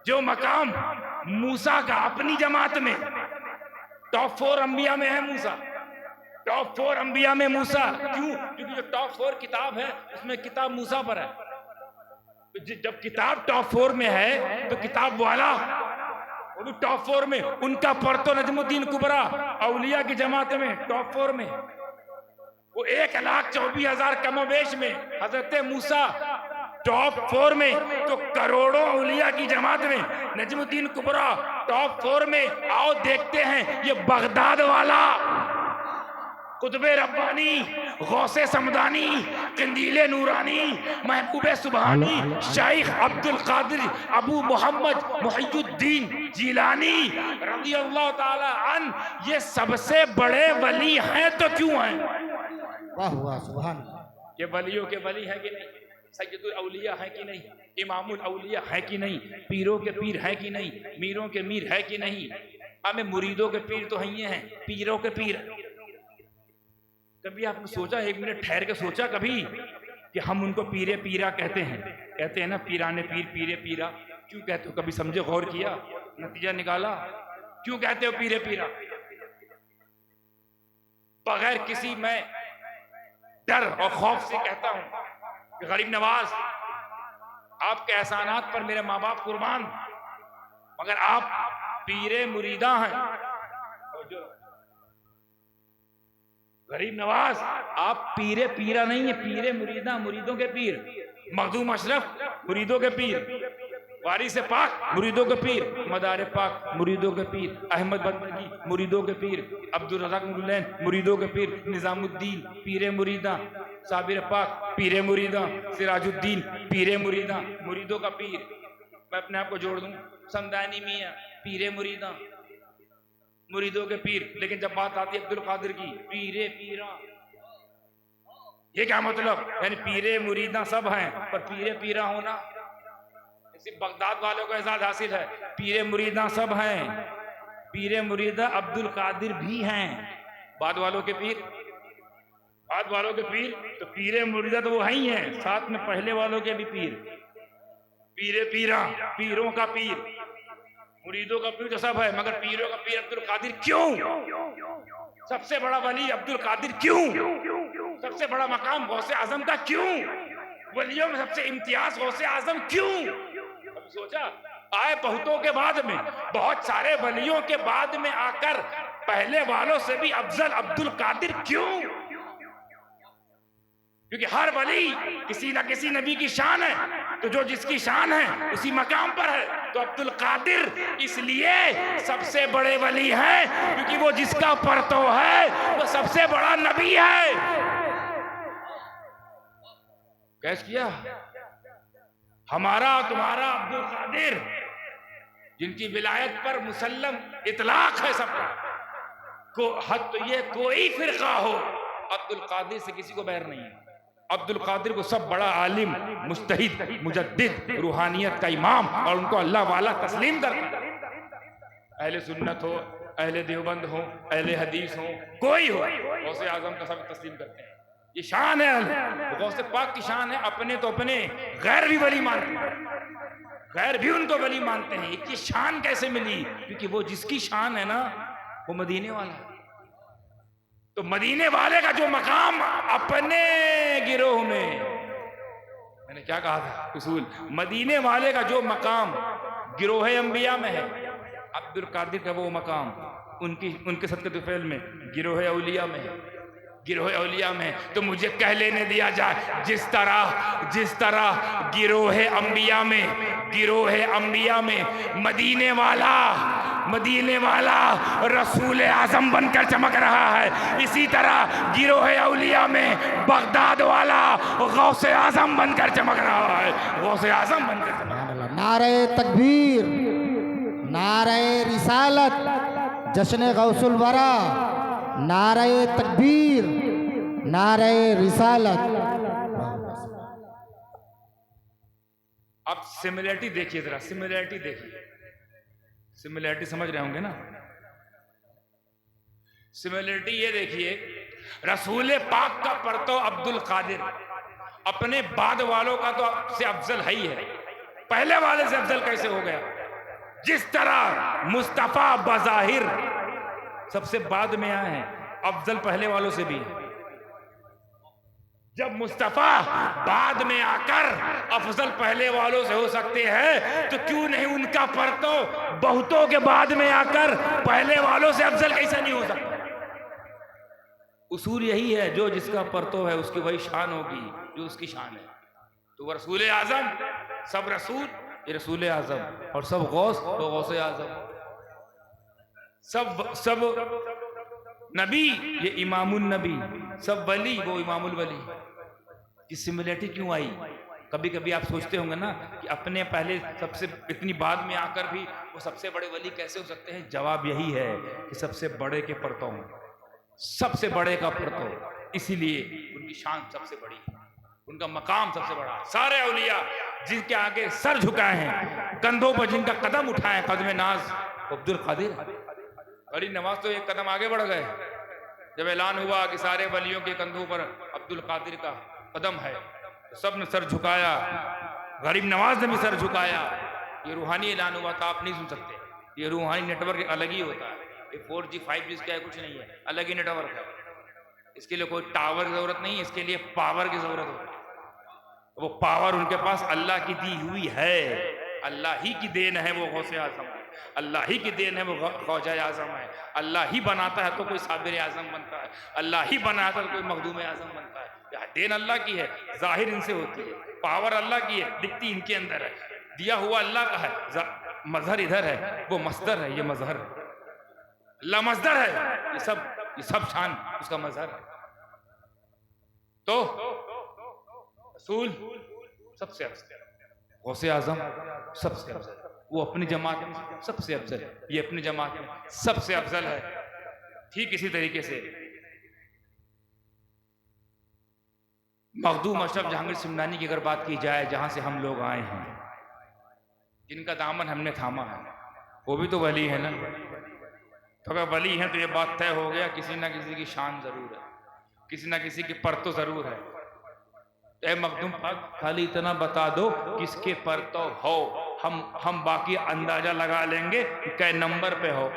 जो मकाम मूसा का अपनी जमात में, टॉप 4 अंबिया में है मूसा, टॉप 4 अंबिया में मूसा। क्यों? क्योंकि जो टॉप 4 किताब है उसमें किताब मूसा पर है। जब किताब टॉप 4 में है तो किताब वाला वो टॉप 4 में, उनका परतो नजमुद्दीन कुबरा औलिया की जमात में टॉप 4 में, वो 1,24,000 कमोबेश में हजरत मूसा टॉप 4 में, तो करोड़ों औलिया की जमात में नजमुद्दीन कुबरा टॉप 4 में। आओ देखते हैं ये बगदाद वाला कुतुबे रब्बानी, गौसे समदानी, कंदीले नूरानी, महबूबे सुबहानी, शेख अब्दुल कादिर अबू मोहम्मद मुहियुद्दीन जिलानी रज़ी अल्लाह ताला अन, ये सबसे बड़े वली हैं तो क्यों हैं? वाह वाह सुभान। ये वलियों के वली है कि नहीं? सैयदुल औलिया है कि नहीं? इमामुल औलिया है कि नहीं? पीरों के पीर है कि नहीं? मीरों के मीर है कि नहीं? हमें मुरीदों के पीर तो हैं, पीरों के पीर। कभी आपने सोचा, एक मिनट ठहर के सोचा कभी कि हम उनको पीरे पीरा कहते हैं ना, पीराने पीर, पीरे पीरा क्यों कहते हो? कभी समझे, गौर किया, नतीजा निकाला क्यों कहते हो पीरे पीरा? बगैर किसी मैं डर और खौफ से कहता हूं कि गरीब नवाज, आपके एहसानात पर मेरे माँ बाप कुर्बान, मगर आप पीरे मुरीदा हैं। गरीब नवाज, आप पीरे पीरा नहीं है, पीरे मुरीदा, मुरीदों के पीर। मखदूम अशरफ मुरीदों के पीर, वारिस पाक मुरीदों के पीर, मदार पाक मुरीदों के पीर, अहमद बंदगी मुरीदों के पीर, अब्दुल रज़ाक मुल्लैन मुरीदों के पीर, निजामुद्दीन पीरे मुरीदा, साबिर पाक पीरे मुरीदा, सिराजुद्दीन पीरे मुरीदा, मुरीदों का पीर। मैं अपने आप को जोड़ दूं, समदानी मियां पीरे मुरीदा, मुरीदों के पीर। लेकिन जब बात आती है अब्दुल कादिर की, पीरे पीरा, ये क्या मतलब? यानी पीरे मुरीदा सब हैं पर पीरे पीरा होना सिर्फ बगदाद वालों को एजाज हासिल है। पीरे मुरीदा सब हैं, पीरे मुरीदा अब्दुल कादिर भी हैं। बाद वालों के पीर, बाद वालों के पीर तो पीरे मुरीदा तो वो है ही हैं, साथ में पहले वालों के भी पीर। पीरे पीरा, पीरों का पीर, मुरीदों का पीर तो सब है, मगर पीरों का पीर अब्दुल कादिर क्यों? सबसे बड़ा वली अब्दुल कादिर क्यों? सबसे बड़ा मकाम गौसे आजम का क्यों? वलियों में सबसे इम्तियाज गौसे आजम क्यों? सोचा आए बहुतों के बाद में, बहुत सारे वलियों के बाद में आकर पहले वालों से भी अफजल अब्दुल कादिर क्यों? क्योंकि हर वली किसी ना किसी नबी की शान है, तो जो जिसकी शान है उसी मकाम पर है। तो अब्दुल कादिर इसलिए सबसे बड़े वली हैं क्योंकि वो जिसका परतो है वो सबसे बड़ा नबी है। कैसे किया? हमारा तुम्हारा अब्दुल कादिर जिनकी विलायत पर मुसल्लम इतलाक है सबका, को हद तो ये कोई फिरका हो, अब्दुल कादिर से किसी को बैर नहीं है। अब्दुल कादिर को सब बड़ा आलिम, मुज्तहिद, मुजद्दिद, रूहानियत का इमाम और उनको अल्लाह वाला तस्लीम करता है। अहले सुन्नत हो, अहले देवबंद हो, अहले हदीस हो, कोई हो, गौसे आजम का सब तस्लीम करते हैं। ये शान है, गौसे पाक की शान है। अपने तो अपने, गैर भी वली मानते हैं, गैर भी उनको वली मानते हैं। ये शान कैसे मिली? क्योंकि वो जिसकी शान है ना वो मदीने वाला है। तो मदीने वाले का जो मकाम अपने गिरोह में, मैंने क्या कहा था उसूल, मदीने वाले का जो मकाम गिरोह अंबिया में है, अब्दुल कादिर का वो मकाम उनके सदक़े फ़ैल में गिरोह औलिया में है, गिरोह औलिया में। तो मुझे कह लेने दिया जाए, जिस तरह गिरोह अंबिया में मदीने वाला रसूल आजम बनकर चमक रहा है, इसी तरह गिरोह औलिया में बगदाद वाला गौसे आजम बनकर चमक रहा है, गौसे आजम बनकर चमक रहा है। नारे तकबीर, नारे रिसालत, जश्न गौसुल वरा, नारे तकबीर, नारे रिसालत। अब सिमिलरिटी देखिए, जरा सिमिलरिटी देखिए, सिमिलरिटी समझ रहे होंगे ना? सिमिलरिटी ये देखिए, रसूल पाक का परतो अब्दुल कादिर अपने बाद वालों का तो से अफजल है ही है, पहले वाले से अफजल कैसे हो गया? जिस तरह मुस्तफा बज़ाहिर सबसे बाद में आए हैं, अफजल पहले वालों से भी है। जब मुस्तफा बाद में आकर अफजल पहले वालों से हो सकते हैं, तो क्यों नहीं उनका परतो बहुतों के बाद में आकर पहले वालों से अफजल कैसे नहीं हो सकता? उसूल यही है, जो जिसका परतो है उसकी वही शान होगी जो उसकी शान है। तो वो रसूल आजम, सब रसूल ये रसूल आजम, और सब गौस वो गौसे आजम, सब नबी ये इमामुल नबी, सब वली वो इमामुल वली। ये सिमिलरिटी क्यों आई? कभी कभी आप सोचते होंगे ना कि अपने पहले सबसे इतनी बाद में आकर भी वो सबसे बड़े वली कैसे हो सकते हैं? जवाब यही है कि सबसे बड़े के परतों, सबसे बड़े का परतो, इसीलिए उनकी शान सबसे बड़ी, उनका मकाम सबसे बड़ा। सारे औलिया जिनके आगे सर झुकाए हैं, कंधों पर जिनका कदम उठाए, कदम नाज अब्दुल कादिर, गरीब नवाज तो एक कदम आगे बढ़ गए। जब ऐलान हुआ कि सारे वलियों के कंधों पर अब्दुल कादिर का कदम है, तो सब ने सर झुकाया, गरीब नवाज ने भी सर झुकाया। ये रूहानी ऐलान हुआ था, आप नहीं सुन सकते। ये रूहानी नेटवर्क अलग ही होता है, ये 4G 5G इसका कुछ नहीं है, अलग ही नेटवर्क है। इसके लिए कोई टावर की जरूरत नहीं है, इसके लिए पावर की जरूरत होती है। वो पावर उनके पास अल्लाह की दी हुई है, अल्लाह ही की देन है, वो गौसे आजम है, अल्लाह ही की देन है, वो गौजा आजम है। अल्लाह ही बनाता है तो कोई साबिर आजम बनता है, अल्लाह ही बनाता है तो कोई मखदूम आजम बनता है। यह देन अल्लाह की है, जाहिर इनसे होती है, पावर अल्लाह की है, दिखती इनके अंदर है, दिया हुआ अल्लाह का है। मजहर इधर है, वो मस्दर है, ये मजहर है। अल्लाह मस्दर है, ये सब शान उसका मजहर है। तो रसूल सबसे अफजल, गौसे आजम सबसे अफजल, वो अपनी जमात में सबसे अफजल है, ये अपनी जमात में सबसे अफजल है। ठीक इसी तरीके से मखदूम अशरफ जहांगीर सिमनानी की अगर बात की जाए, जहां से हम लोग आए हैं, जिनका दामन हमने थामा है, वो भी तो वली है ना। तो अगर वली हैं तो ये बात तय हो गया, किसी ना किसी की शान जरूर है, किसी ना किसी की परतो जरूर है। ए मखदूम पाक, खाली इतना बता दो किसके परतो हो, हम बाकी अंदाजा लगा लेंगे कि कै नंबर पे हो।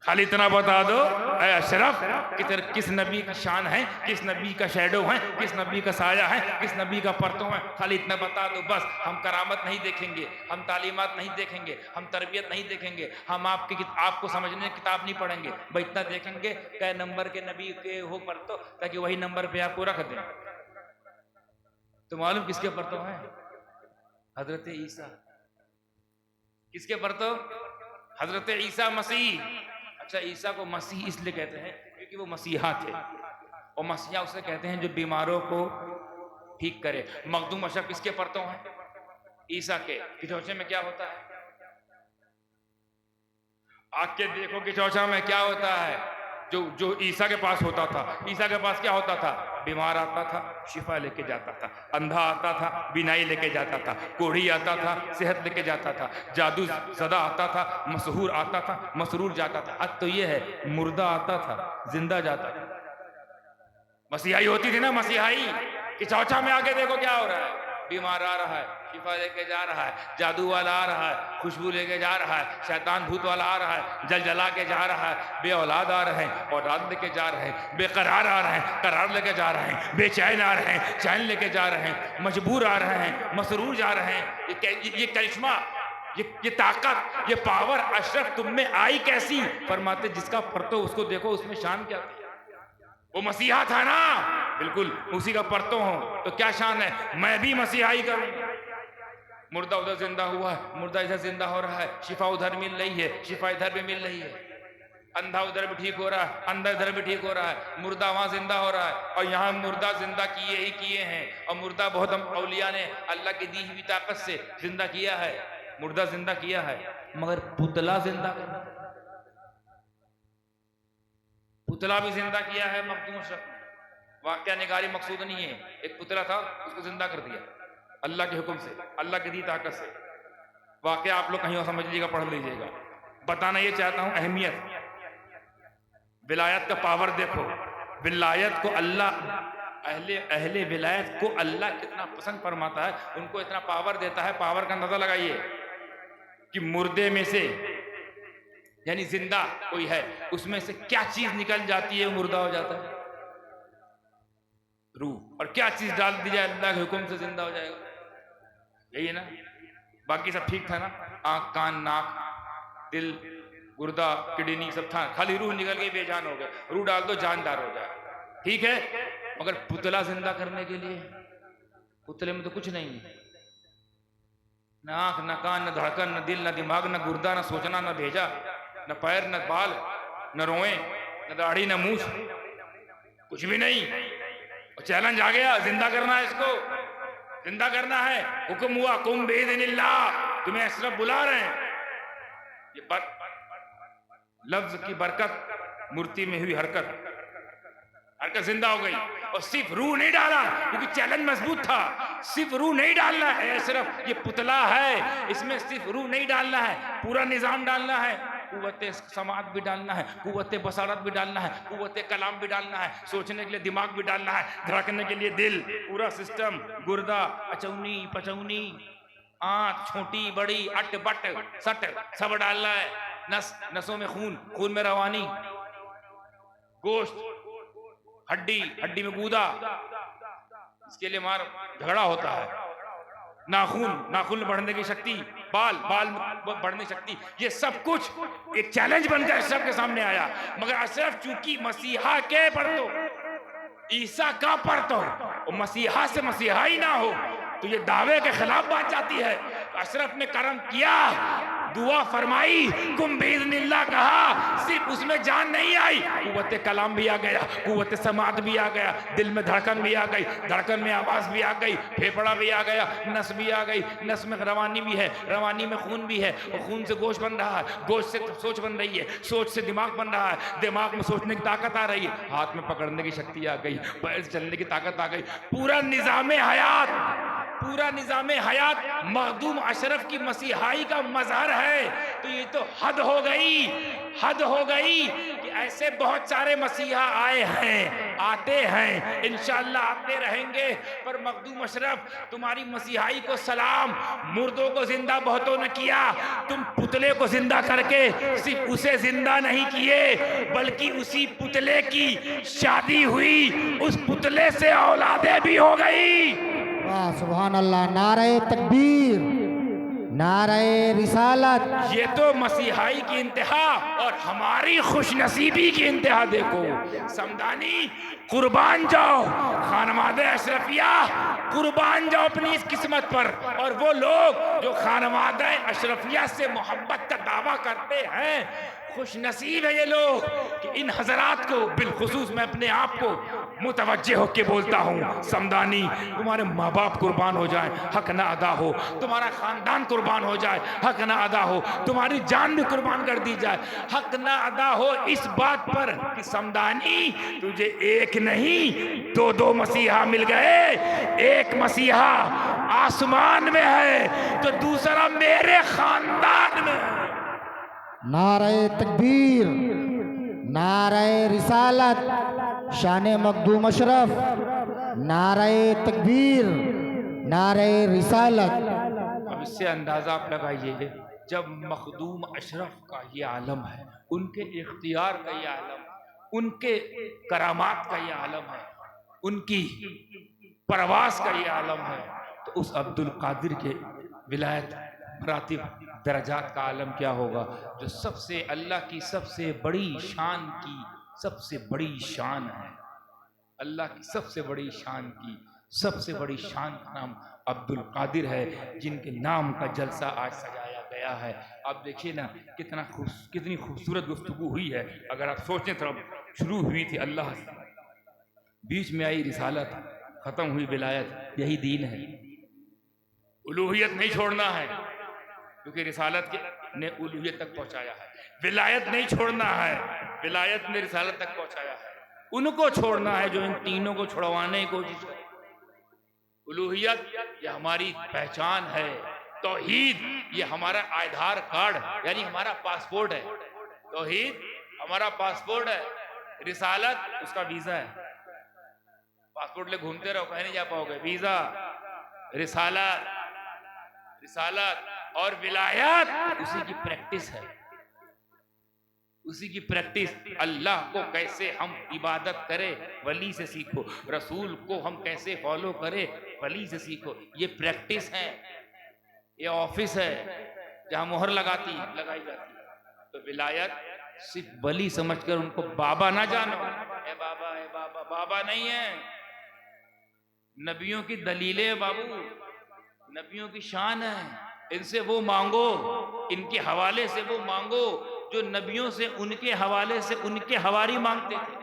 खाली इतना बता दो ऐ अशरफ कि तेरे किस नबी की शान है, किस नबी का शैडो है, किस नबी का साया है, किस नबी का परतों है। खाली इतना बता दो बस। हम करामत नहीं देखेंगे, हम तालीमात नहीं देखेंगे, हम तरबियत नहीं देखेंगे, हम आपको समझने की किताब नहीं पढ़ेंगे, भाई इतना देखेंगे कै नंबर के नबी के हो परतो, ताकि वही नंबर पे आपको रख दें। तो मालूम किसके परतों हैं? हजरत ईसा। किसके परतों? हजरत ईसा मसीह। अच्छा, ईसा को मसीह इसलिए कहते हैं क्योंकि वो मसीहा थे, और मसीहा उसे कहते हैं जो बीमारों को ठीक करे। मखदूम अशरफ किसके परतों हैं? ईसा के। किचौचे में क्या होता है? आके देखो किचौचा में क्या होता है। जो ईसा के पास होता था, ईसा के पास क्या होता था? बीमार आता था, शिफा लेके जाता था, अंधा आता था, बीनाई लेके जाता था, कोढ़ी आता था, सेहत लेके जाता था, जादू ज़दा आता था, मशहूर आता था, मसरूर जाता था। आज तो ये है, मुर्दा आता था, जिंदा जाता था। मसीहाई होती थी ना, मसीहाई। कि चौचा में आके देखो क्या हो रहा है। बीमार आ रहा है, शिफा लेके जा रहा है, जादू वाला आ रहा है, खुशबू लेके जा रहा है, शैतान भूत वाला आ रहा है, जल जला के जा रहा है, बे औलाद आ रहे हैं, औलाद लेके जा रहे हैं, बेकरार आ रहे हैं, करार लेके जा रहे हैं, बेचैन आ रहे हैं, चैन लेके जा रहे हैं, मजबूर आ रहे हैं, मसरूर जा रहे हैं। ये करिश्मा, ये ताकत, ये पावर अशरफ तुम में आई कैसी? फरमाते जिसका परतो उसको देखो, उसमें शान क्या थी। वो मसीहा था ना, बिल्कुल उसी का परतों हो तो क्या शान है। मैं भी मसीहाई करूं। मुर्दा उधर जिंदा हुआ है, मुर्दा इधर जिंदा हो रहा है, शिफा उधर मिल रही है, शिफा इधर भी मिल रही है। अंधा उधर भी ठीक हो रहा है, अंधा इधर भी ठीक हो रहा है, मुर्दा वहां जिंदा हो रहा है, और यहाँ मुर्दा जिंदा किए ही किए हैं। और मुर्दा बहुत औलिया ने अल्लाह की दी हुई ताकत से जिंदा किया है, मुर्दा जिंदा किया है। मगर पुतला जिंदा करना, पुतला भी जिंदा किया है मखदूम अशरफ। वाकया निगारी मकसूद नहीं है। एक पुतला था, उसको जिंदा कर दिया अल्लाह के हुक्म से, अल्लाह की दी ताकत से। वाकया आप लोग कहीं और समझ लीजिएगा, पढ़ लीजिएगा। बताना ये चाहता हूं अहमियत, विलायत का पावर देखो। विलायत को अल्लाह, अहले विलायत को अल्लाह कितना पसंद फरमाता है, उनको इतना पावर देता है। पावर का अंदाजा लगाइए कि मुर्दे में से, यानी जिंदा कोई है, उसमें से क्या चीज निकल जाती है, मुर्दा हो जाता है, रूह। और क्या चीज डाल दी जाए अल्लाह के हुक्म से, जिंदा हो जाएगा। यही है ना। बाकी सब ठीक था ना, आंख कान नाक दिल गुर्दा किडनी सब था, खाली रूह निकल गई, बेजान हो गए। रूह डाल दो, जानदार हो जाए, ठीक है। मगर पुतला जिंदा करने के लिए, पुतले में तो कुछ नहीं है, न आंख न कान न धड़कन न दिल न दिमाग न गुर्दा न सोचना न भेजा, न पैर न बाल न रोए न दाढ़ी न मूछ, कुछ भी नहीं। और चैलेंज आ गया, जिंदा करना है इसको, जिंदा करना है। हुक्म हुआ, कुम बिइज़्निल्लाह, तुम्हें अशरफ बुला रहे हैं। ये लफ्ज की बरकत, मूर्ति में हुई हरकत, हरकत जिंदा हो गई। और सिर्फ रूह नहीं डाला, क्योंकि चैलेंज मजबूत था। सिर्फ रूह नहीं डालना है, सिर्फ ये पुतला है, इसमें सिर्फ रूह नहीं डालना है, पूरा निजाम डालना है। कुव्वत समात भी डालना है, कुव्वत बसारत भी डालना है, कुव्वत कलाम भी डालना है, सोचने के लिए दिमाग भी डालना है, धड़कने के लिए दिल, पूरा सिस्टम, गुर्दा, अचौनी पचौनी, आंख छोटी बड़ी, अट बट सट सब डालना है। नसों में खून, खून में रवानी, गोश्त, हड्डी, हड्डी में गूदा, इसके लिए मार झगड़ा होता है। नाखून, नाखून में बढ़ने की शक्ति, बाल, बाल में बढ़ने की शक्ति, ये सब कुछ एक चैलेंज बनकर अशरफ के सामने आया। मगर अशरफ चूंकि मसीहा के परतो, ईसा का परतो, और मसीहा से मसीहा ही ना हो, तो ये दावे के खिलाफ बात जाती है। अशरफ ने करम किया, दुआ फरमाई, कुम बिइज़्निल्लाह कहा, सिर्फ उसमें जान नहीं आई, कुव्वत कलाम भी आ गया, कुव्वत समात भी आ गया, दिल में धड़कन भी आ गई, धड़कन में आवाज भी आ गई, फेफड़ा भी आ गया, नस भी आ गई, नस में रवानी भी है, रवानी में खून भी है, और खून से गोश्त बन रहा है, गोश्त से सोच बन रही है, सोच से दिमाग बन रहा है, दिमाग में सोचने की ताकत आ रही है, हाथ में पकड़ने की शक्ति आ गई, पैर से चलने की ताकत आ गई। पूरा निजामे हयात, पूरा निजामे हयात मखदूम अशरफ की मसीहाई का मज़हर है। तो ये तो हद हो गई, हद हो गई कि ऐसे बहुत सारे मसीहा आए हैं, आते हैं, इंशाअल्लाह आते रहेंगे। पर मखदूम अशरफ, तुम्हारी मसीहाई को सलाम, मुर्दों को जिंदा बहुतों ने किया, तुम पुतले को जिंदा करके सिर्फ उसे जिंदा नहीं किए, बल्कि उसी पुतले की शादी हुई, उस पुतले से औलादे भी हो गई। वाह सुभान अल्लाह, नारे तकबीर, नारे रिसालत। ये तो मसीहाई की इंतहा और हमारी खुशनसीबी की इंतहा देखो। समदानी, कुर्बान जाओ खानवादे अशरफिया, कुर्बान जाओ अपनी इस किस्मत पर। और वो लोग जो खानवादे अशरफिया से मोहब्बत का दावा करते हैं, खुश नसीब है ये लोग कि इन हजरात को बिलखुसूस मैं अपने आप को मुतवज्जे होके बोलता हूँ। समदानी, तुम्हारे माँ बाप कुर्बान हो जाए, हक ना अदा हो, तुम्हारा खानदान कुर्बान हो जाए, हक ना अदा हो, तुम्हारी जान भी कुर्बान कर दी जाए, हक ना अदा हो इस बात पर कि समदानी, तुझे एक नहीं दो दो मसीहा मिल गए। एक मसीहा आसमान में है तो दूसरा मेरे खानदान में है। नारे तकबीर, नारे रिसालत, शान मखदूम अशरफ, नारे तकबीर, नारे रिसालत। अब इससे अंदाजा आप लगाइए, जब मखदूम अशरफ का ये आलम है, उनके इख्तियार का ये आलम है, उनके करामात का ये आलम है, उनकी परवास का ये आलम है, तो उस अब्दुल कादिर के विलायत मरातिब दरजात का आलम क्या होगा, जो सबसे अल्लाह की सबसे बड़ी शान की सबसे बड़ी शान है। अल्लाह की सबसे बड़ी शान की सबसे बड़ी शान का नाम अब्दुल कादिर है, जिनके नाम का जलसा आज सजाया गया है। आप देखिए ना कितनी खूबसूरत गुफ्तगू हुई है। अगर आप सोचें तो शुरू हुई थी अल्लाह से, बीच में आई रिसालत, खत्म हुई विलायत। यही दीन है। उलूहियत नहीं छोड़ना है, क्योंकि रिसालत ने उलूहियत तक पहुंचाया है। विलायत नहीं छोड़ना है, विलायत ने रिसालत तक पहुंचाया है। उनको छोड़ना है जो इन तीनों को छुड़वाने की कोशिश करे। उलूहियत ये हमारी पहचान है, तौहीद ये हमारा आधार कार्ड यानी हमारा पासपोर्ट है। तौहीद हमारा पासपोर्ट है, रिसालत उसका वीजा है। पासपोर्ट ले घूमते रहो, कहीं नहीं जा पाओगे। वीजा, रिसालत, रिसालत और विलायत उसी की प्रैक्टिस है, उसी की प्रैक्टिस। अल्लाह को कैसे हम इबादत करें, वली से सीखो। रसूल को हम कैसे फॉलो करें, वली से सीखो। ये प्रैक्टिस है, ये ऑफिस है जहां मोहर लगाई जाती है। तो विलायत सिर्फ वली समझकर उनको बाबा ना जानो। ए बाबा, ए बाबा, बाबा नहीं है। नबियों की दलीलें बाबू, नबियों की शान है। इनसे वो मांगो, इनके हवाले से वो मांगो जो नबियों से उनके हवाले से उनके हवारी मांगते थे।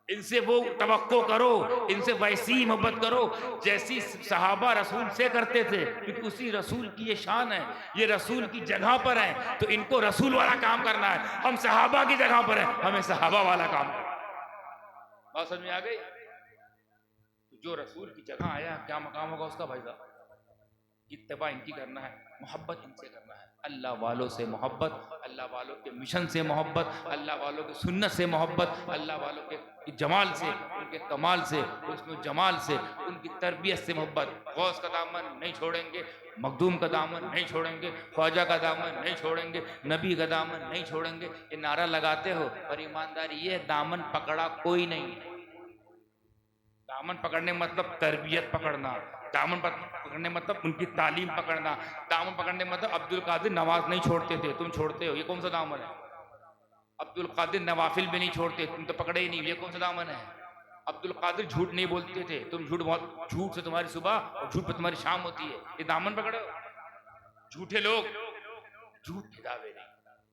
इनसे वो तवक्को करो, इनसे वैसी मोहब्बत करो जैसी सहाबा रसूल से करते थे, क्योंकि उसी रसूल की ये शान है, ये रसूल की जगह पर है। तो इनको रसूल वाला काम करना है। हम सहाबा की जगह पर हैं, हमें सहाबा वाला काम करना है। बात समझ में आ गई? जो रसूल की जगह आया, क्या मकाम होगा उसका भाई साहब? इत्तबा इनकी करना है, मोहब्बत इनसे करना है। अल्लाह वालों से मोहब्बत, अल्लाह वालों के मिशन से मोहब्बत, अल्लाह वालों के सुन्नत से मोहब्बत, अल्लाह वालों के जमाल से, उनके कमाल से, उसमें जमाल से, उनकी तरबियत से मोहब्बत। गौस का दामन नहीं छोड़ेंगे, मखदूम का दामन नहीं छोड़ेंगे, ख्वाजा का दामन नहीं छोड़ेंगे, नबी का दामन नहीं छोड़ेंगे। ये नारा लगाते हो, और ईमानदारी ये दामन पकड़ा कोई नहीं। दामन पकड़ने मतलब तरबियत पकड़ना, दामन पकड़ने मतलब उनकी तालीम पकड़ना, दामन पकड़ने मतलब अब्दुल कादिर नमाज नहीं छोड़ते थे, तुम छोड़ते हो, ये कौन सा दामन है? अब्दुल कादिर नवाफिल भी नहीं छोड़ते, तुम तो पकड़े ही नहीं, ये कौन सा दामन है? अब्दुल कादिर झूठ नहीं बोलते थे, तुम झूठ से तुम्हारी सुबह और झूठ पे तुम्हारी शाम होती है, ये दामन पकड़ो। झूठे लोग झूठ के दावे नहीं,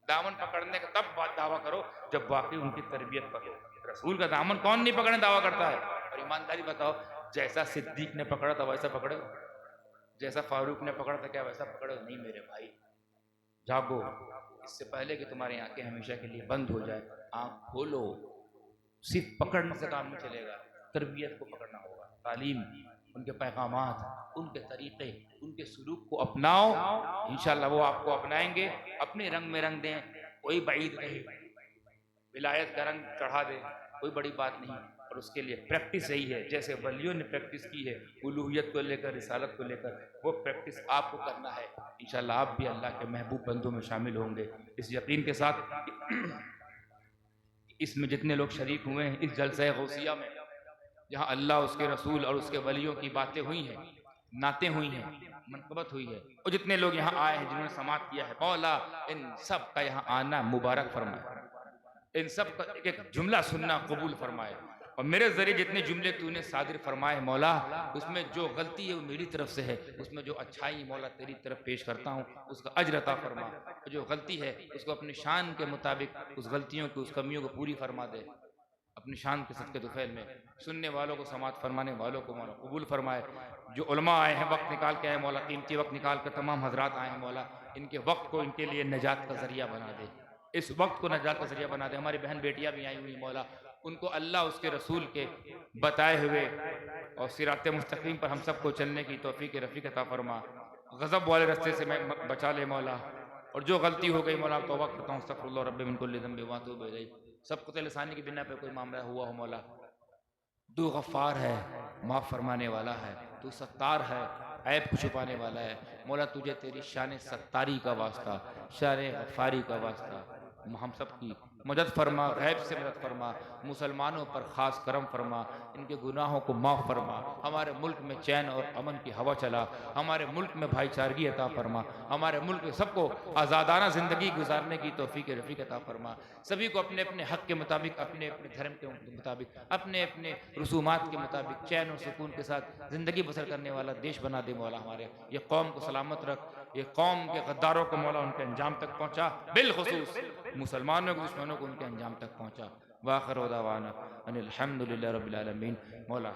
दामन पकड़ने का तब बात दावा करो जब वाकई उनकी तरबियत पकड़ो। रसूल का दामन कौन नहीं पकड़ने दावा करता है? और ईमानदारी बताओ, जैसा सिद्दीक ने पकड़ा था वैसा पकड़ो, जैसा फारूक ने पकड़ा था क्या वैसा पकड़ो? नहीं मेरे भाई, जागो, इससे पहले कि तुम्हारी आंखें हमेशा के लिए बंद हो जाए, आंख खोलो। सिर्फ पकड़ने से काम नहीं चलेगा, तरबियत को पकड़ना होगा। तालीम, उनके पैगामात, उनके तरीक़े, उनके सुलूक को अपनाओ, इंशाअल्लाह वो आपको अपनाएंगे, अपने रंग में रंग दें। कोई बाईद नहीं, विलायत का रंग चढ़ा दे, कोई बड़ी बात नहीं। और उसके लिए प्रैक्टिस यही है, जैसे वलियों ने प्रैक्टिस की है उलूहियत को लेकर, रिसालत को लेकर, वो प्रैक्टिस आपको करना है। इंशाअल्लाह आप भी अल्लाह के महबूब बंदों में शामिल होंगे इस यकीन के साथ। इसमें जितने लोग शरीक हुए हैं इस जलसा गौसिया में, जहाँ अल्लाह, उसके रसूल और उसके वलियों की बातें हुई हैं, नातें हुई हैं, मनकबत हुई है, और जितने लोग यहाँ आए हैं जिन्होंने समात किया है, मौला इन सब का यहाँ आना मुबारक फरमाए, इन सब का एक एक जुमला सुनना कबूल फरमाए, और मेरे जरिए जितने जुमले तूने सादिर फरमाए मौला, उसमें जो गलती है वो मेरी तरफ से है, उसमें जो अच्छाई मौला तेरी तरफ पेश करता हूँ उसका अज्र अता फरमा, जो गलती है उसको अपनी शान के मुताबिक उस गलतियों की, उस कमियों को पूरी फरमा दे अपनी शान के सदके दुफैल में। सुनने वालों को, समात फरमाने वालों को मौला कबूल फरमाए। जो उलमा आए हैं वक्त निकाल के आए मौला, कीमती वक्त निकाल कर तमाम हजरात आए हैं मौला, इनके वक्त को इनके लिए निजात का जरिया बना दे, इस वक्त को निजात का जरिया बना दे। हमारी बहन बेटियां भी आई हुई मौला, उनको अल्लाह उसके रसूल के बताए हुए और सिरात मुस्तकीम पर हम सबको चलने की तौफीक रफ़ीक अता फरमा, गज़ब वाले रास्ते से मैं बचा ले मौला, और जो गलती हो गई मौला तौबा करता हूँ, अस्तगफिरुल्लाह रब्बी मिन कुल्ली ज़ंबि व अतूबु इलैह। सबको लिसानी की बिना पे कोई मामला हुआ हो मौला, तू गफ़ार है, माफ़ फरमाने वाला है, तू सत्तार है, ऐब को छुपाने वाला है मौला, तुझे तेरी शान सत्तारी का वास्ता, शान गफ़ारी का वास्ता हम सब की मदद फरमा, गैब से मदद फरमा, मुसलमानों पर ख़ास करम फरमा, इनके गुनाहों को माफ़ फरमा, हमारे मुल्क में चैन और अमन की हवा चला, हमारे मुल्क में भाईचारगी अता फरमा, हमारे मुल्क में सबको आज़ादाना ज़िंदगी गुजारने की तौफीक रफ़ीक अता फरमा, सभी को अपने अपने हक़ के मुताबिक, अपने अपने धर्म के मुताबिक, अपने अपने रसूमात के मुताबिक चैन और सुकून के साथ ज़िंदगी बसर करने वाला देश बना दे मौला। हमारे ये कौम को सलामत रख, ये कौम के गद्दारों को मौला उनके अंजाम तक पहुँचा, बिलखुसूस मुसलमानों के दुश्मनों को उनके अंजाम तक पहुँचा। वाखिर दावाना अनिल हम्दुलिल्लाहि रब्बिल आलमीन। मौला